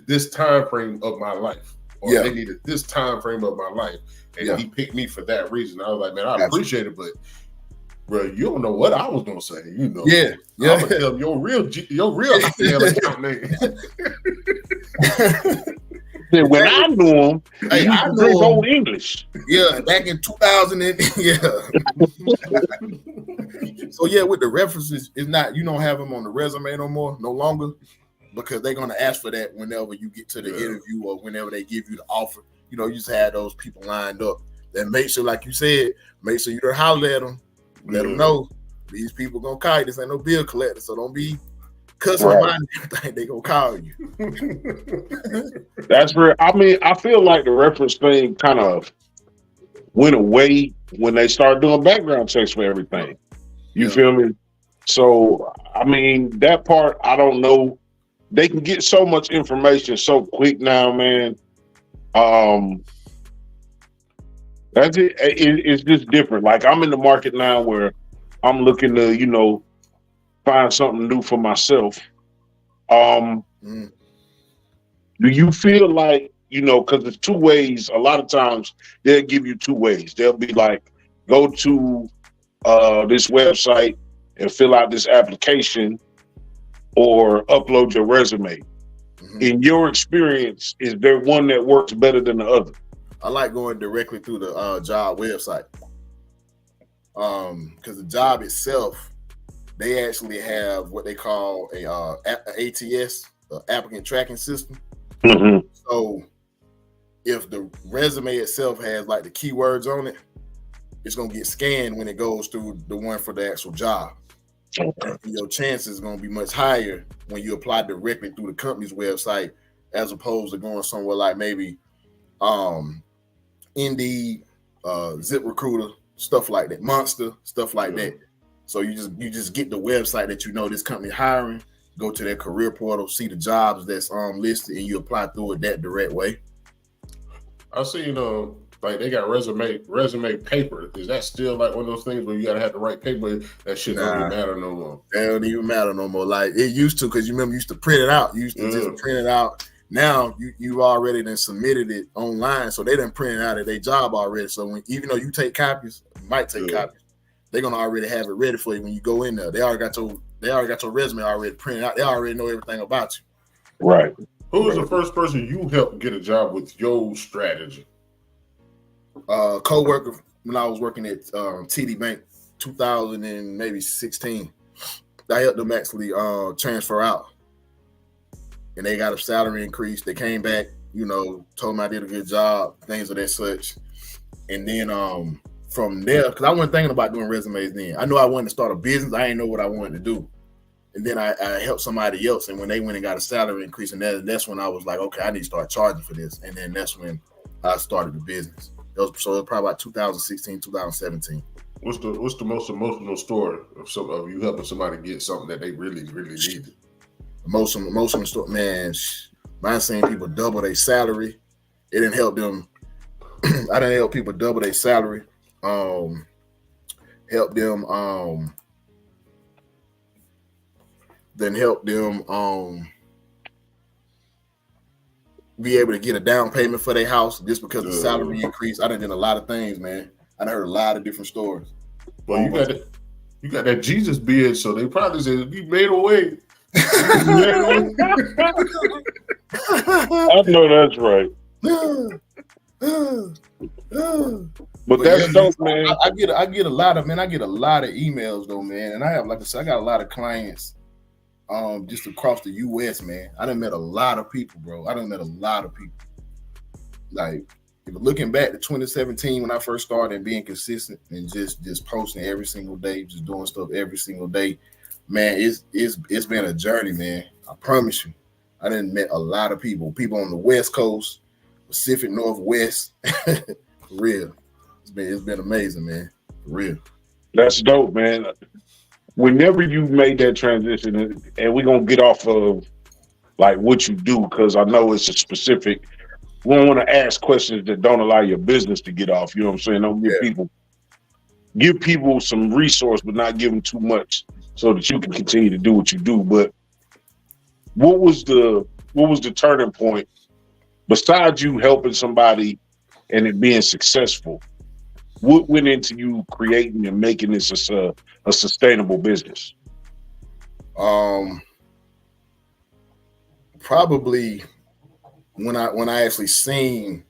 this time frame of my life. Or they needed this time frame of my life. And he picked me for that reason. I was like, man, I appreciate it, but bro, you don't know what I was gonna say, you know. Yeah. I'm gonna tell them your real account name. When I knew him, hey, I knew old English. Yeah, back in 2000, So with the references, it's not, you don't have them on the resume no longer, because they're gonna ask for that whenever you get to the interview or whenever they give you the offer. You know, you just have those people lined up. Then make sure, like you said, make sure you don't holler at them, let them know these people gonna call you. This ain't no bill collector, so don't be cussing about everything. They gonna call you. That's real. I mean, I feel like the reference thing kind of went away when they started doing background checks for everything. You feel me? So, I mean, that part, I don't know. They can get so much information so quick now, man. That's it. It's just different. Like, I'm in the market now where I'm looking to, you know, find something new for myself. Do you feel like, because there's two ways, a lot of times they'll give you two ways. They'll be like, go to this website and fill out this application or upload your resume. In your experience, is there one that works better than the other? I like going directly through the job website. Because the job itself, they actually have what they call a ATS, applicant tracking system. So if the resume itself has like the keywords on it, it's gonna get scanned when it goes through the one for the actual job. Okay. And your chances are gonna be much higher when you apply directly through the company's website, as opposed to going somewhere like maybe Indeed, ZipRecruiter, stuff like that, Monster, stuff like that. So you just get the website that this company hiring, go to their career portal, see the jobs that's listed, and you apply through it that direct way. I see, like they got resume paper. Is that still like one of those things where you gotta have the right paper? That shit don't even matter no more. That don't even matter no more. Like it used to, because you remember you used to print it out. You used to just print it out. Now you already then submitted it online, so they done print it out at their job already. So even though you take copies, copies, they're gonna already have it ready for you when you go in there. They already got your resume already printed out. They already know everything about you. Right. Who was the first person you helped get a job with your strategy? Co-worker when I was working at TD Bank, 2016. I helped them actually transfer out. And they got a salary increase. They came back, told me I did a good job, things of that such. And then from there, because I wasn't thinking about doing resumes then. I knew I wanted to start a business. I didn't know what I wanted to do. And then I helped somebody else. And when they went and got a salary increase, and that's when I was like, okay, I need to start charging for this. And then that's when I started the business. So it was probably like 2016, 2017. What's the most emotional story of you helping somebody get something that they really, really needed? Most of the story, man. Mine seeing people double their salary. It didn't help them. I didn't help people double their salary. Help them. Then help them. Be able to get a down payment for their house just because the salary increased. I done did a lot of things, man. I done heard a lot of different stories. Well, you got that Jesus beard, so they probably said you made a way. I know that's right. But that's dope, man. I get a lot of emails though, man. And I have, like I said, I got a lot of clients just across the US, man. I done met a lot of people, bro. Like, if looking back to 2017 when I first started and being consistent and just posting every single day, just doing stuff every single day, man, it's been a journey, man. I promise you. I done met a lot of people on the West Coast, Pacific Northwest. For real. It's been amazing, man. For real. That's dope, man. Whenever you made that transition, and we're gonna get off of like what you do, because I know it's a specific. We don't want to ask questions that don't allow your business to get off. You know what I'm saying? Don't give people some resource, but not give them too much, so that you can continue to do what you do. But what was the turning point besides you helping somebody and it being successful? What went into you creating and making this a sustainable business? Probably when I actually seen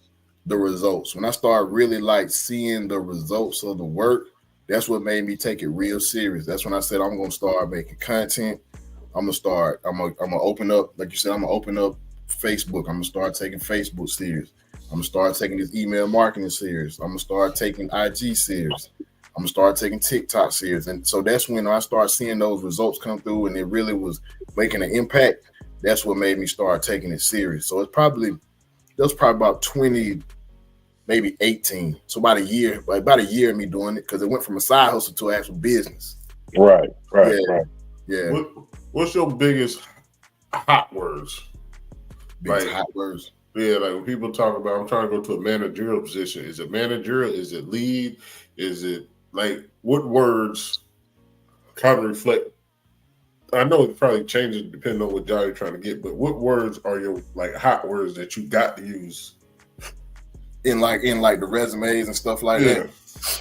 the results, when I started really like seeing the results of the work, that's what made me take it real serious. That's when I said I'm gonna start making content. I'm gonna open up, like you said, I'm gonna open up Facebook. I'm gonna start taking Facebook serious. I'm gonna start taking this email marketing serious. I'm gonna start taking IG serious. I'm gonna start taking TikTok serious. And so that's when I started seeing those results come through and it really was making an impact. That's what made me start taking it serious. So that was probably about 20, maybe 18. So about a year of me doing it, because it went from a side hustle to an actual business. Right. Yeah. What's your biggest hot words? Hot words. Yeah, like when people talk about, I'm trying to go to a managerial position. Is it managerial? Is it lead? Is it like, what words kind of reflect I know it probably changes depending on what job you're trying to get, but what words are your like hot words that you got to use in like the resumes and stuff like that?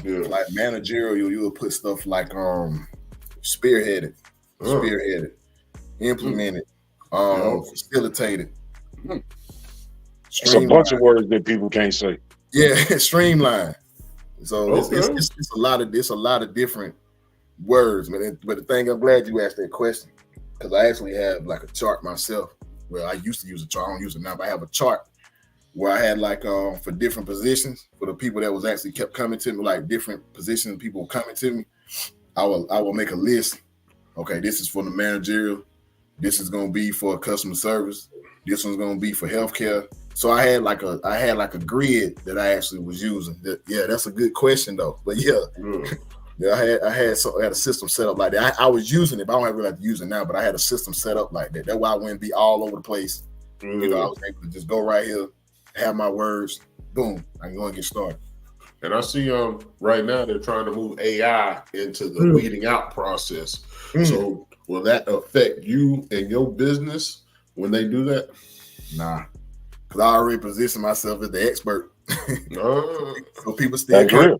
Yeah. Like managerial, you will put stuff like spearheaded, implemented, facilitated. It's a bunch of words that people can't say. Yeah, streamline. So it's a lot of different words, man. But the thing, I'm glad you asked that question, because I actually have like a chart myself. Well, I used to use a chart. I don't use it now, but I have a chart where I had like for different positions for the people that was actually kept coming to me, like different positions, people coming to me. I will make a list. Okay, this is for the managerial. This is gonna be for customer service. This one's gonna be for healthcare. So I had like a grid that I actually was using. That's a good question though. But yeah, I had a system set up like that. I was using it, but I don't really have to use it now. But I had a system set up like that. That's why I wouldn't be all over the place. You know, I was able to just go right here, have my words, boom, I can go and get started. And I see right now they're trying to move AI into the weeding out process. So will that affect you and your business when they do that? Nah, because I already positioned myself as the expert. So people still coming.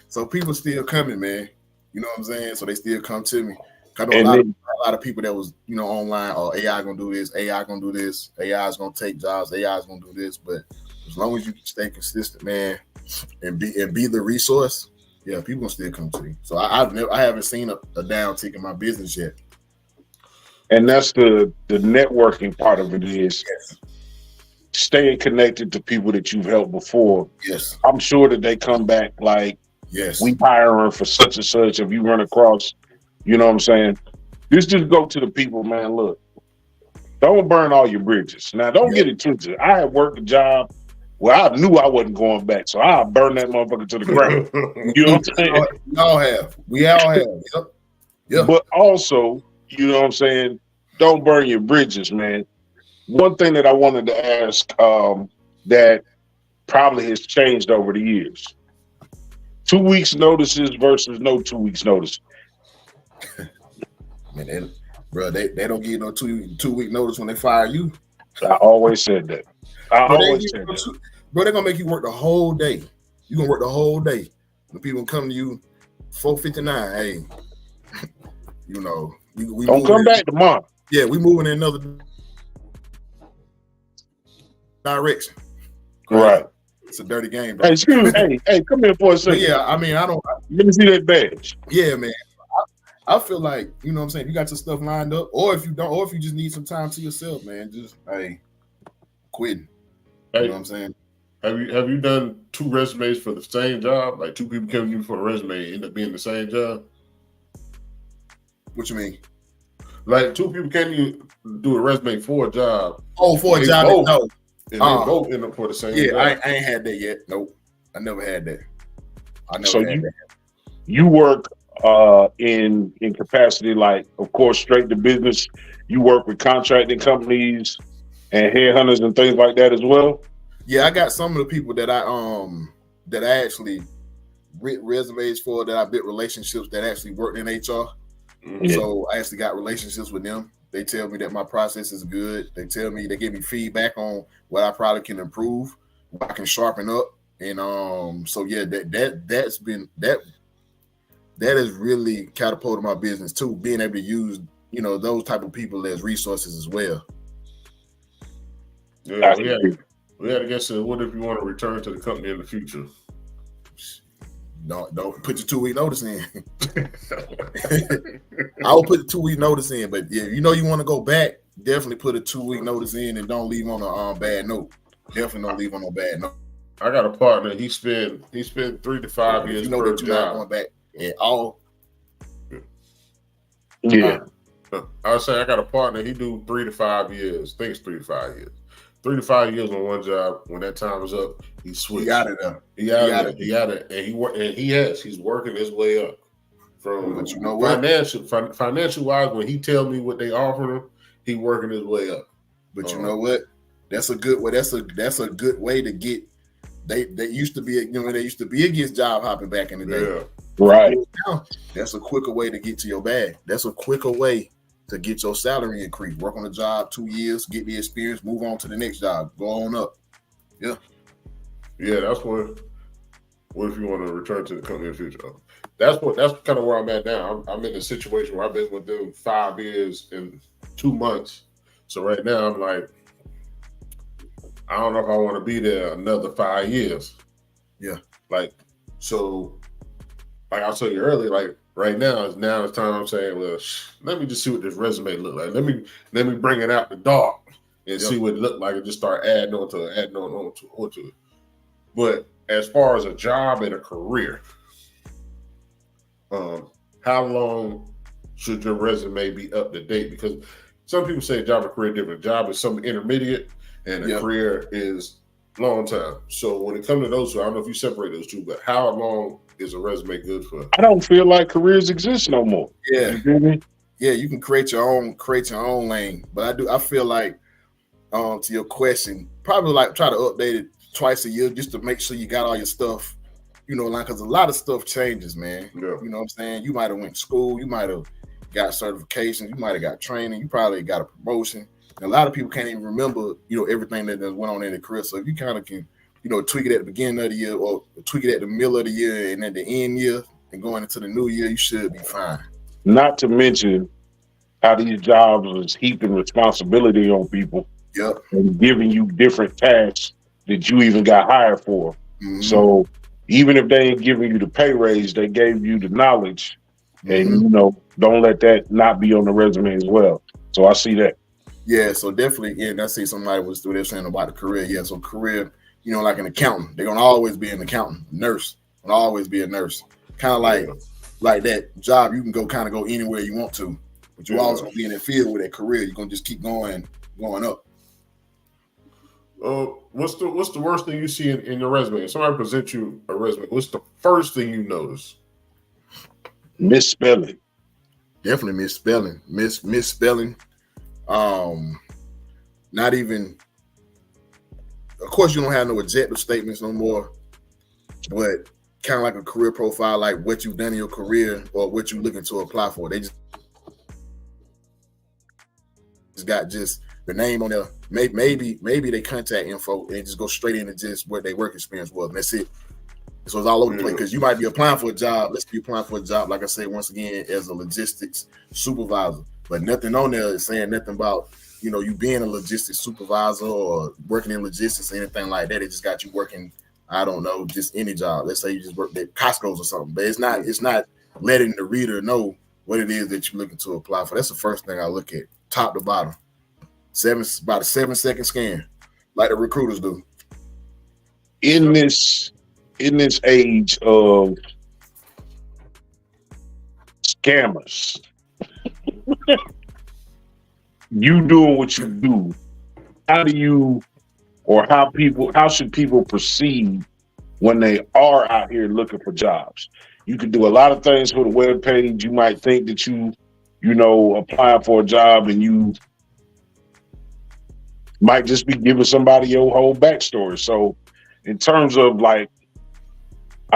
So people still coming, man. You know what I'm saying? So they still come to me. I know a lot of people that was, you know, online, or AI gonna do this, AI gonna do this, AI is gonna take jobs, AI is gonna do this. But as long as you stay consistent, man, and be the resource, yeah, people gonna still come to you. So I haven't seen a downtick in my business yet. And that's the networking part of it is staying connected to people that you've helped before. Yes. I'm sure that they come back like, we hiring for such and such. If you run across, you know what I'm saying? Just go to the people, man. Look, don't burn all your bridges. Now, don't get it twisted. I had worked a job where I knew I wasn't going back, so I'll burn that motherfucker to the ground. You know what I'm saying? We all have. Yep. But also, you know what I'm saying? Don't burn your bridges, man. One thing that I wanted to ask that probably has changed over the years. 2 weeks notices versus no 2 weeks notice. Man, they don't give no two week notice when they fire you. I always said that. Bro, they're gonna make you work the whole day. You're gonna work the whole day. When people come to you 4:59, hey, you know, we don't come back tomorrow. Yeah, we moving in another direction. Right. It's a dirty game, bro. Hey, excuse me. Hey, come here for a second. But yeah, I mean, let me see that badge. Yeah, man. I feel like, you know what I'm saying, you got your stuff lined up, or if you don't, or if you just need some time to yourself, man, just quitting. You know what I'm saying? Have you done 2 resumes for the same job? Like 2 people came to you for a resume, end up being the same job? What you mean? Like 2 people came to you do a resume for a job. Oh, for a job? No. And they both end up for the same job. I ain't had that yet. Nope. I never had that. You work in capacity, like, of course, straight to business. You work with contracting companies and headhunters and things like that as well. Yeah, I got some of the people that I actually written resumes for, that I built relationships, that actually worked in HR. Yeah. So I actually got relationships with them. They tell me that my process is good. They give me feedback on what I probably can improve, what I can sharpen up. And so yeah, that has really catapulted my business too, being able to use, you know, those type of people as resources as well. Yeah, we had to guess, what if you want to return to the company in the future? Don't put your 2 week notice in. I will put a 2 week notice in, but yeah, you know you want to go back, definitely put a 2 week notice in, and don't leave on a bad note. Definitely don't leave on a bad note. I got a partner. He spent 3 to 5 years. You know that you're not going back at all. Yeah. I was saying I got a partner. He do 3 to 5 years. I think it's 3 to 5 years. 3 to 5 years on one job. When that time was up, he switched. He got it up. He got it. And he's working his way up. But you know what? Financial wise, when he tell me what they offer him, he working his way up. But you know what? That's a good way. That's a good way to get. They used to be, you know, they used to be against job hopping back in the day. Right. That's a quicker way to get to your bag. That's a quicker way to get your salary increase. Work on the job 2 years, get the experience, move on to the next job, go on up. Yeah. Yeah, that's what if you want to return to the company in the future? That's kind of where I'm at now. I'm in a situation where I've been with them 5 years and 2 months. So right now I'm like, I don't know if I want to be there another 5 years. Yeah. Like, so like I told you earlier, like right now it's time I'm saying, well, let me just see what this resume look like. Let me bring it out the dark and see what it look like and just start adding on to it. But as far as a job and a career, how long should your resume be up to date? Because some people say job and career different. Job is something intermediate and a career is long time. So when it comes to those two, I don't know if you separate those two, but how long is a resume good for? I don't feel like careers exist no more. Yeah. You feel me? Yeah, you can create your own lane. But I feel like to your question, probably like try to update it twice a year just to make sure you got all your stuff, like because a lot of stuff changes, man. Yeah. You know what I'm saying? You might have went to school, you might have got certifications, you might have got training, you probably got a promotion. And a lot of people can't even remember, everything that went on in their career. So if you kind of can, tweak it at the beginning of the year or tweak it at the middle of the year and at the end year and going into the new year, you should be fine. Not to mention how these jobs is heaping responsibility on people. Yep. And giving you different tasks that you even got hired for. Mm-hmm. So even if they ain't giving you the pay raise, they gave you the knowledge. Mm-hmm. And, don't let that not be on the resume as well. So I see that. Yeah, so definitely, I see somebody was through there saying about the career. Yeah, so career, like an accountant, they're gonna always be an accountant. Nurse, gonna always be a nurse. Kind of like that job, you can go anywhere you want to, but you're always gonna be in that field with that career. You're gonna just keep going up. What's the worst thing you see in your resume? If somebody presents you a resume, what's the first thing you notice? Misspelling. Definitely misspelling. Misspelling. Not even, of course you don't have no objective statements no more, but kind of like a career profile, like what you've done in your career or what you're looking to apply for. They just got the name on there, maybe they contact info and just go straight into just what their work experience was, and that's it. So it's all over the place because you might be applying for a job. Let's be applying for a job, like I say once again, as a logistics supervisor, but nothing on there is saying nothing about you being a logistics supervisor or working in logistics or anything like that. It just got you working, I don't know, just any job. Let's say you just work at Costco's or something, but it's not letting the reader know what it is that you're looking to apply for. That's the first thing I look at, top to bottom. About a 7-second scan, like the recruiters do. In this age of scammers, you doing what you do, how should people proceed when they are out here looking for jobs? You can do a lot of things for the web page. You might think that you applying for a job and you might just be giving somebody your whole backstory. So in terms of I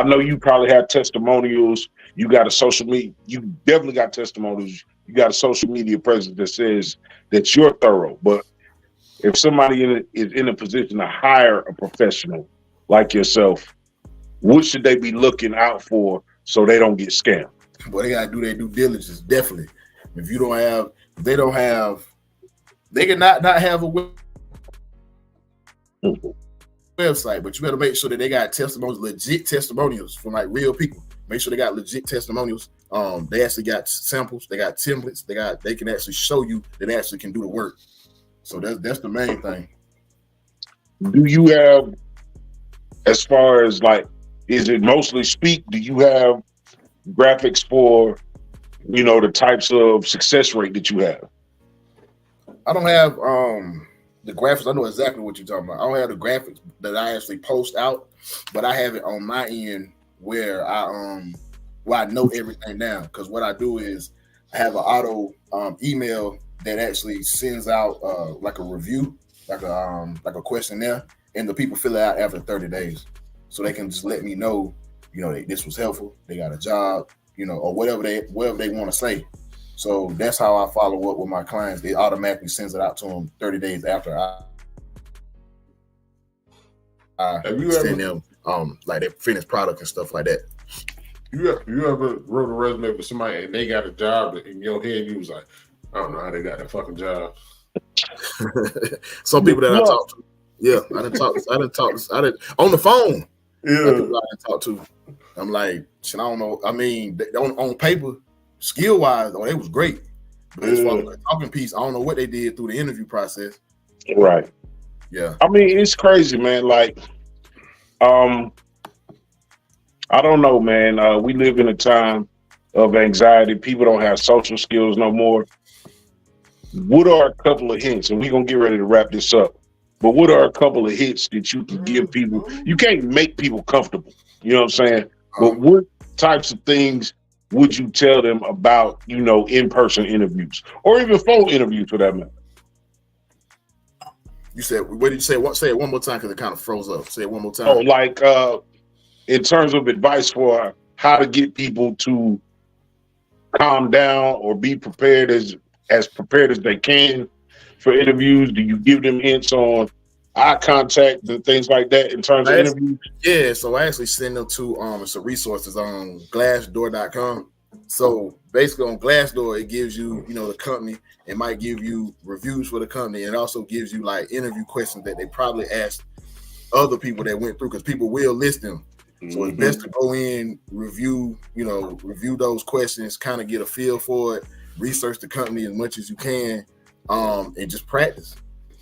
know you probably have testimonials. You got a social media, you definitely got testimonials. You got a social media presence that says that you're thorough. But if somebody is in a position to hire a professional like yourself, what should they be looking out for so they don't get scammed? Well, they gotta do their due diligence, definitely. If they can not have a website, but you better make sure that they got testimonials, legit testimonials from real people. Make sure they got legit testimonials. They actually got samples, they got templates, they can actually show you that they actually can do the work. So that's the main thing. Do you have, as far as is it mostly speak? Do you have graphics for, the types of success rate that you have? I don't have the graphics. I know exactly what you're talking about. I don't have the graphics that I actually post out, but I have it on my end where I note everything down. Because what I do is I have an auto email that actually sends out a review, like a questionnaire, and the people fill it out after 30 days. So they can just let me know, you know, this was helpful. They got a job, you know, or whatever they want to say. So that's how I follow up with my clients. It automatically sends it out to them 30 days after I send them like their finished product and stuff like that. You ever wrote a resume with somebody and they got a job, but in your head you was like, I don't know how they got that fucking job. Some people that I talk to, yeah, I didn't on the phone. Yeah, I didn't talk to. I'm like, shit, I don't know. I mean, on paper, skill wise, though, they was great. But as far as the talking piece, I don't know what they did through the interview process. Right. Yeah. I mean, it's crazy, man. Like, I don't know, man. We live in a time of anxiety. People don't have social skills no more. What are a couple of hints? And we're going to get ready to wrap this up. But what are a couple of hints that you can give people? You can't make people comfortable. You know what I'm saying? But what types of things would you tell them about, you know, in-person interviews or even phone interviews for that matter? You said, what did you say? Say it one more time because it kind of froze up. Say it one more time. Oh, like in terms of advice for how to get people to calm down or be prepared as prepared as they can for interviews. Do you give them hints on eye contact and things like that in terms of interviews? Yeah, so I actually send them to some resources on glassdoor.com. So basically on Glassdoor, it gives you, you know, the company. It might give you reviews for the company, and it also gives you like interview questions that they probably asked other people that went through, because people will list them. So it's best to go in, review those questions, kind of get a feel for it, research the company as much as you can, and just practice.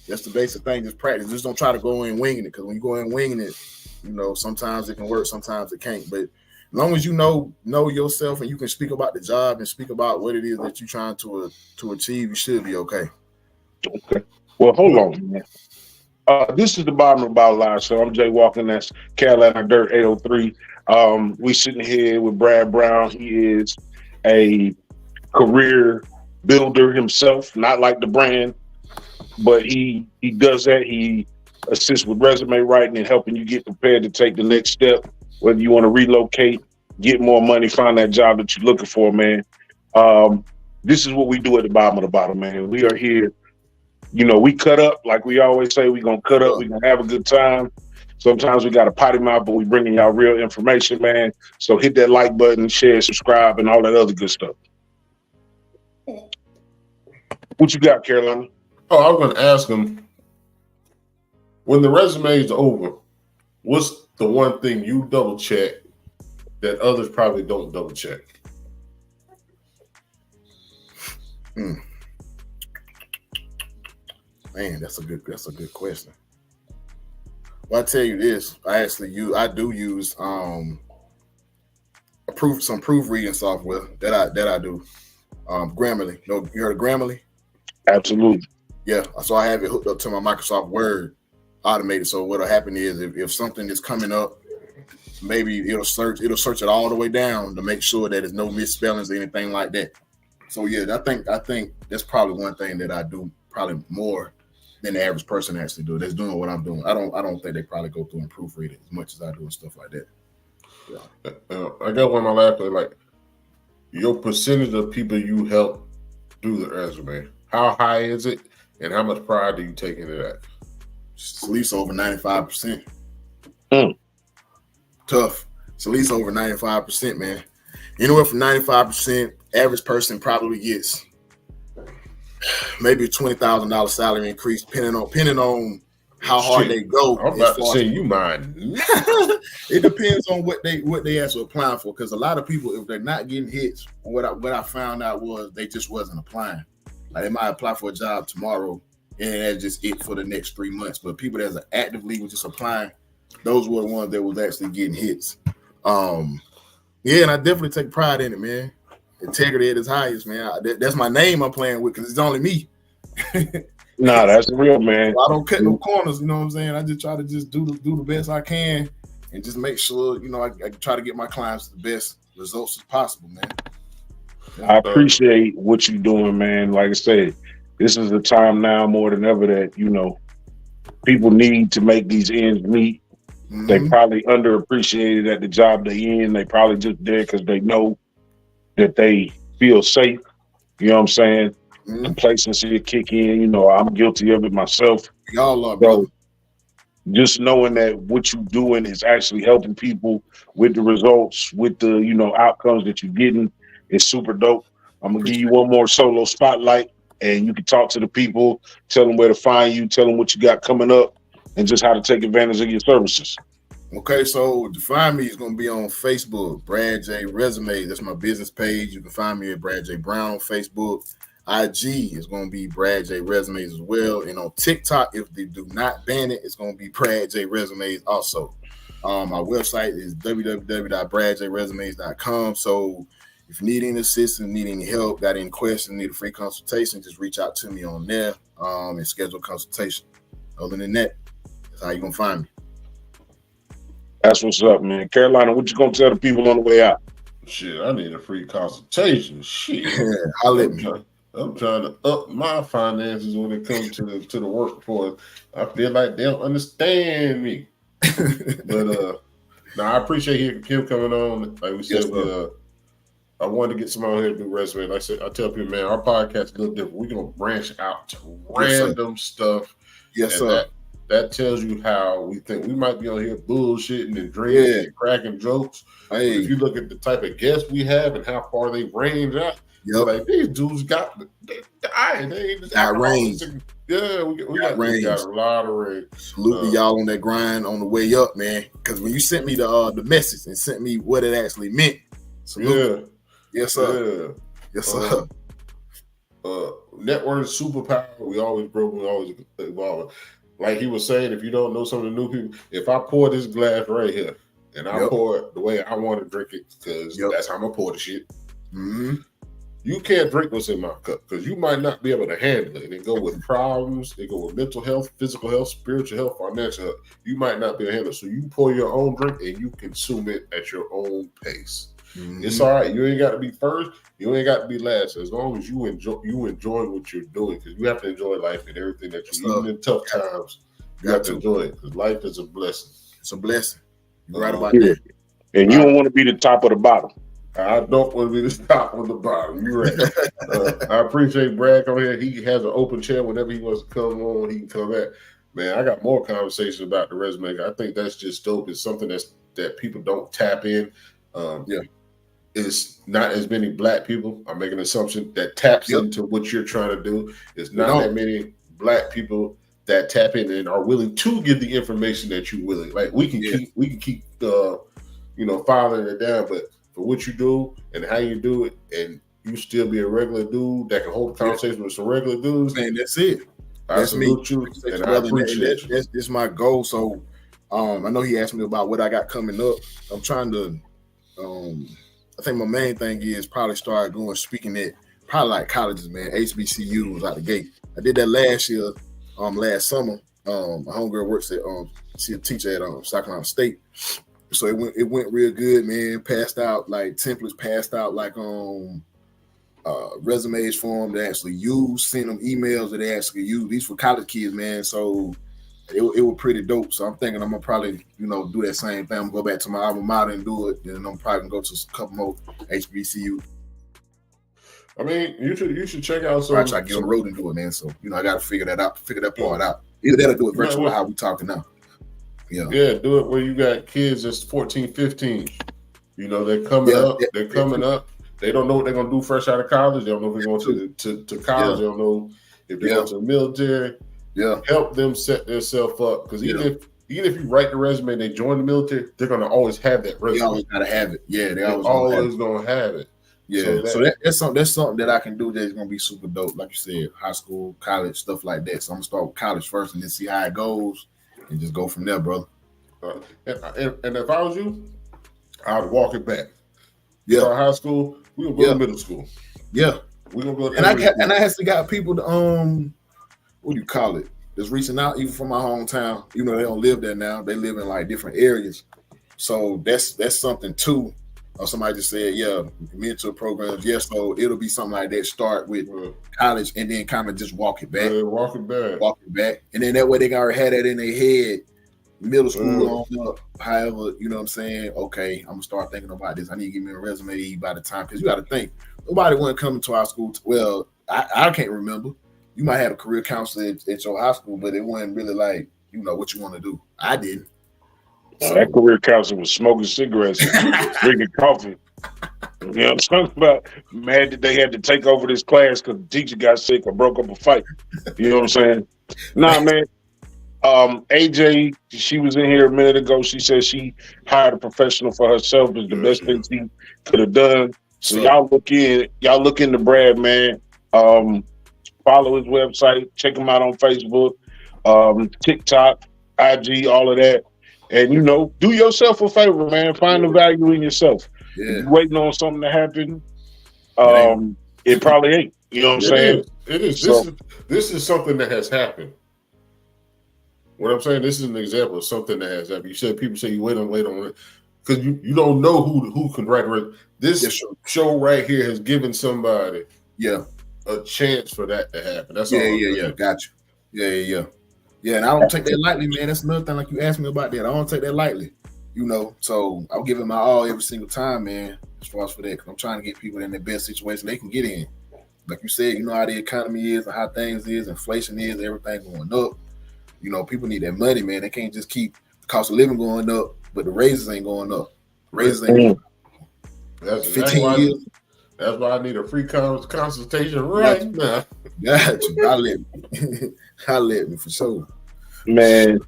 That's the basic thing, just practice. Just don't try to go in winging it, because when you go in winging it, you know, sometimes it can work, sometimes it can't. But as long as you know yourself and you can speak about the job and speak about what it is that you're trying to achieve, you should be okay. Okay. Well, hold on, man. This is the Bottom of the Bottle Live Show. I'm Jay Walker, and that's Carolina Dirt 803. We sitting here with Brad Brown. He is a career builder himself, not like the brand, but he does that. He assists with resume writing and helping you get prepared to take the next step, whether you want to relocate, get more money, find that job that you're looking for, man. This is what we do at the bottom of the bottle, man. We are here. You know, we cut up, like we always say, we're going to cut up. We're going to have a good time. Sometimes we got a potty mouth, but we bringing y'all real information, man. So hit that like button, share, subscribe, and all that other good stuff. What you got, Carolina? Oh, I was going to ask him, when the resume is over, what's the one thing you double check that others probably don't double check? Man, that's a good question. Well, I tell you this, I do use some proofreading software that I do. Grammarly. You heard of Grammarly? Absolutely. Yeah. So I have it hooked up to my Microsoft Word automated. So what'll happen is if something is coming up, maybe it'll search it all the way down to make sure that there's no misspellings or anything like that. So yeah, I think that's probably one thing that I do probably more than the average person actually do. That's doing what I'm doing. I don't think they probably go through and proofread it as much as I do and stuff like that. Yeah. I got one of my last, like, your percentage of people you help do the resume, how high is it, and how much pride do you take into that? It's at least over 95%. Tough. It's at least over 95%, man. Anywhere from 95%, average person probably gets maybe a $20,000 salary increase, depending on how hard they go. I'm about to say you mind. It depends on what they actually applying for, because a lot of people, if they're not getting hits, what I found out was they just wasn't applying. Like they might apply for a job tomorrow, and that's just it for the next 3 months. But people that are actively was just applying, those were the ones that was actually getting hits. Yeah, and I definitely take pride in it, man. Integrity at its highest, man. That's my name I'm playing with, because it's only me. Nah, that's real, man. I don't cut no corners, you know what I'm saying? I just try to just do the best I can and just make sure, you know, I try to get my clients the best results as possible, man. I appreciate what you're doing, man. Like I said, this is a time now more than ever that, you know, people need to make these ends meet. They probably underappreciated at the job they in. They probably just there because they know that they feel safe. You know what I'm saying? Complacency will kick in. You know, I'm guilty of it myself. Y'all are, brother. Just knowing that what you're doing is actually helping people with the results, with the, you know, outcomes that you're getting is super dope. I'm going to give you one more solo spotlight and you can talk to the people, tell them where to find you, tell them what you got coming up and just how to take advantage of your services. Okay, so to find me is going to be on Facebook, Brad J Resume. That's my business page. You can find me at Brad J Brown on Facebook. IG is going to be Brad J Resumes as well. And on TikTok, if they do not ban it, it's going to be Brad J Resumes also. My website is www.bradjresumes.com. So if you need any assistance, need any help, got any questions, need a free consultation, just reach out to me on there and schedule a consultation. Other than that, that's how you're going to find me. That's what's up, man. Carolina, what you going to tell the people on the way out? Shit, I need a free consultation. Shit. I'm trying to up my finances when it comes to the workforce. I feel like they don't understand me. But I appreciate him coming on. Like we said, I wanted to get someone here to do resume. Like I said, I tell people, man, our podcast is a little different. We're gonna branch out to random stuff. Yes, sir. That tells you how we think. We might be on here bullshitting and drinking and cracking jokes. Hey. But if you look at the type of guests we have and how far they range out, like these dudes got range. Yeah, we got range. Got a lot of range. Salute y'all on that grind on the way up, man. Because when you sent me the message and sent me what it actually meant, salute. Yes, sir. Yes, sir. Network superpower. We always grow. We always evolve. Like he was saying, if you don't know some of the new people, if I pour this glass right here and I pour it the way I want to drink it, because that's how I'm gonna pour the shit. You can't drink what's in my cup because you might not be able to handle it. They go with problems. They go with mental health, physical health, spiritual health, financial health. You might not be able to handle it. So you pour your own drink and you consume it at your own pace. It's all right. You ain't got to be first. You ain't got to be last. As long as you enjoy what you're doing, because you have to enjoy life and everything that you even in tough times. You have to enjoy it because life is a blessing. It's a blessing. You're right about that. And you don't want to be the top of the bottom. I don't want to be the top of the bottom. You're right. I appreciate Brad coming here. He has an open chair whenever he wants to come on. He can come back. Man, I got more conversations about the resume. I think that's just dope. It's something that people don't tap in. It's not as many black people. I'm making an assumption that taps into what you're trying to do. It's not that many black people that tap in and are willing to give the information that you're willing. Like we can keep filing it down, but for what you do and how you do it, and you still be a regular dude that can hold a conversation with some regular dudes. Man, that's it. That's me. And I appreciate you. That's my goal. So I know he asked me about what I got coming up. I'm trying to I think my main thing is probably start going speaking at probably like colleges, man. HBCU was out the gate. I did that last year, last summer. My homegirl works at she's a teacher at South Carolina State. So it went real good, man. Passed out like templates, passed out like resumes for them to actually use, send them emails that they actually use. These for college kids, man. So it was pretty dope. So I'm thinking I'm gonna probably, do that same thing. I'm gonna go back to my alma mater and do it. Then I'm probably gonna go to a couple more HBCU. I mean, you should check out some. I try to get on the road and do it, man. So I gotta figure that part out. Either that or do it virtual, how we talking now. Yeah, do it where you got kids that's 14, 15. They're coming up. They're coming up. They don't know what they're gonna do fresh out of college. They don't know if they're going to college. They don't know if they're going to the military. Yeah, help them set themselves up, because even if you write the resume and they join the military, they're gonna always have that resume. They always gotta have it. Yeah, they're always gonna have it. Yeah, so that's something that I can do that's gonna be super dope. Like you said, high school, college, stuff like that. So I'm gonna start with college first and then see how it goes and just go from there, brother. And if I was you, I'd walk it back. Start high school, we gonna go to middle school. Yeah, we gonna go. And I actually got people to what do you call it? Just reaching out, even from my hometown. They don't live there now. They live in like different areas. So that's something too. Somebody just said, mentor programs. So it'll be something like that. Start with college and then kind of just walk it back. Walk it back. And then that way they already had that in their head middle school on up. However, you know what I'm saying? Okay, I'm gonna start thinking about this. I need to give me a resume by the time, because you got to think nobody wasn't coming to our school. Well, I can't remember. You might have a career counselor at your high school, but it wasn't really like, you know, what you want to do. I didn't. So, that career counselor was smoking cigarettes and drinking coffee. You know what I'm talking about? Mad that they had to take over this class because the teacher got sick or broke up a fight. You know what I'm saying? Nah, man. AJ, she was in here a minute ago. She said she hired a professional for herself. Is the best thing she could have done. So y'all look into Brad, man. Follow his website. Check him out on Facebook, TikTok, IG, all of that. And, you know, do yourself a favor, man. Find the value in yourself. Yeah. If you're waiting on something to happen, it probably ain't. You know what I'm saying? It is. This is something that has happened. What I'm saying, this is an example of something that has happened. You said people say you wait on it because you don't know who can write. This show right here has given somebody a chance for that to happen. That's all. Yeah. Gotcha. Yeah. And I don't take that lightly, man. That's another thing. Like you asked me about that, I don't take that lightly. You know, so I'll give it my all every single time, man. As far as for that, because I'm trying to get people in the best situation they can get in. Like you said, you know how the economy is and how things is, inflation is, everything going up. You know, people need that money, man. They can't just keep the cost of living going up, but the raises ain't going up. Raises ain't going up. That's 15 years. That's why I need a free consultation right now. Gotcha. I'll let me for sure. Man,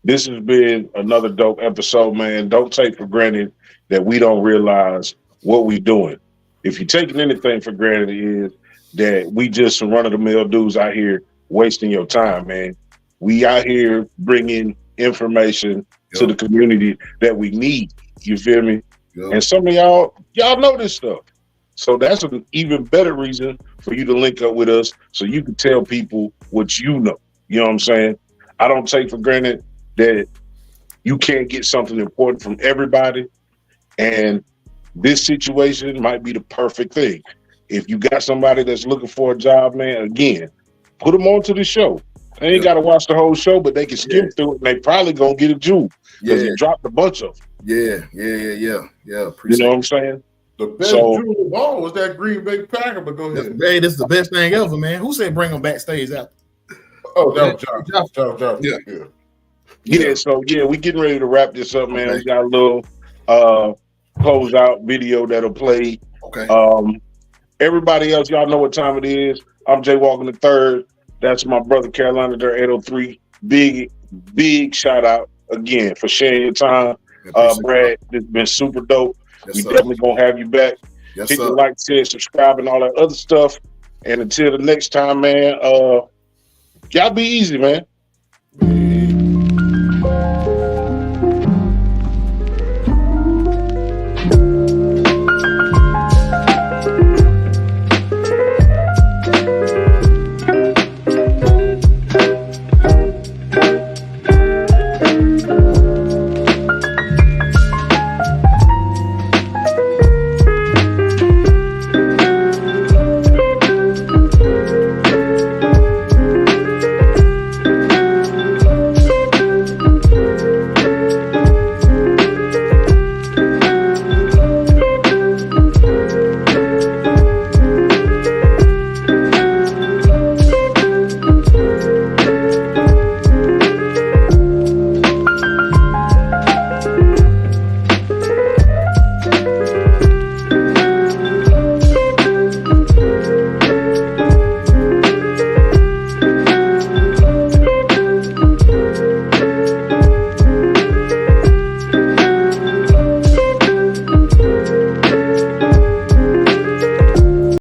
this has been another dope episode, man. Don't take for granted that we don't realize what we're doing. If you're taking anything for granted, it is that we just some run-of-the-mill dudes out here wasting your time, man. We out here bringing information to the community that we need. You feel me? And some of y'all know this stuff. So that's an even better reason for you to link up with us so you can tell people what you know. You know what I'm saying? I don't take for granted that you can't get something important from everybody. And this situation might be the perfect thing. If you got somebody that's looking for a job, man, again, put them onto the show. They ain't got to watch the whole show, but they can skim through it, and they probably going to get a jewel because he dropped a bunch of them. Yeah. You know what I'm saying? The best jewel of all was that Green Bay Packer, but go ahead. Hey, this is the best thing ever, man. Who said bring them backstage out? Oh, that was John. Yeah, so we getting ready to wrap this up, man. We got a little closeout video that'll play. Okay. Everybody else, y'all know what time it is. I'm Jay Walker III. That's my brother Carolina there, 803. Big shout out again for sharing your time. Brad, this has been super dope. We definitely gonna have you back. Hit the like, share, subscribe, and all that other stuff. And until the next time, man, y'all be easy, man.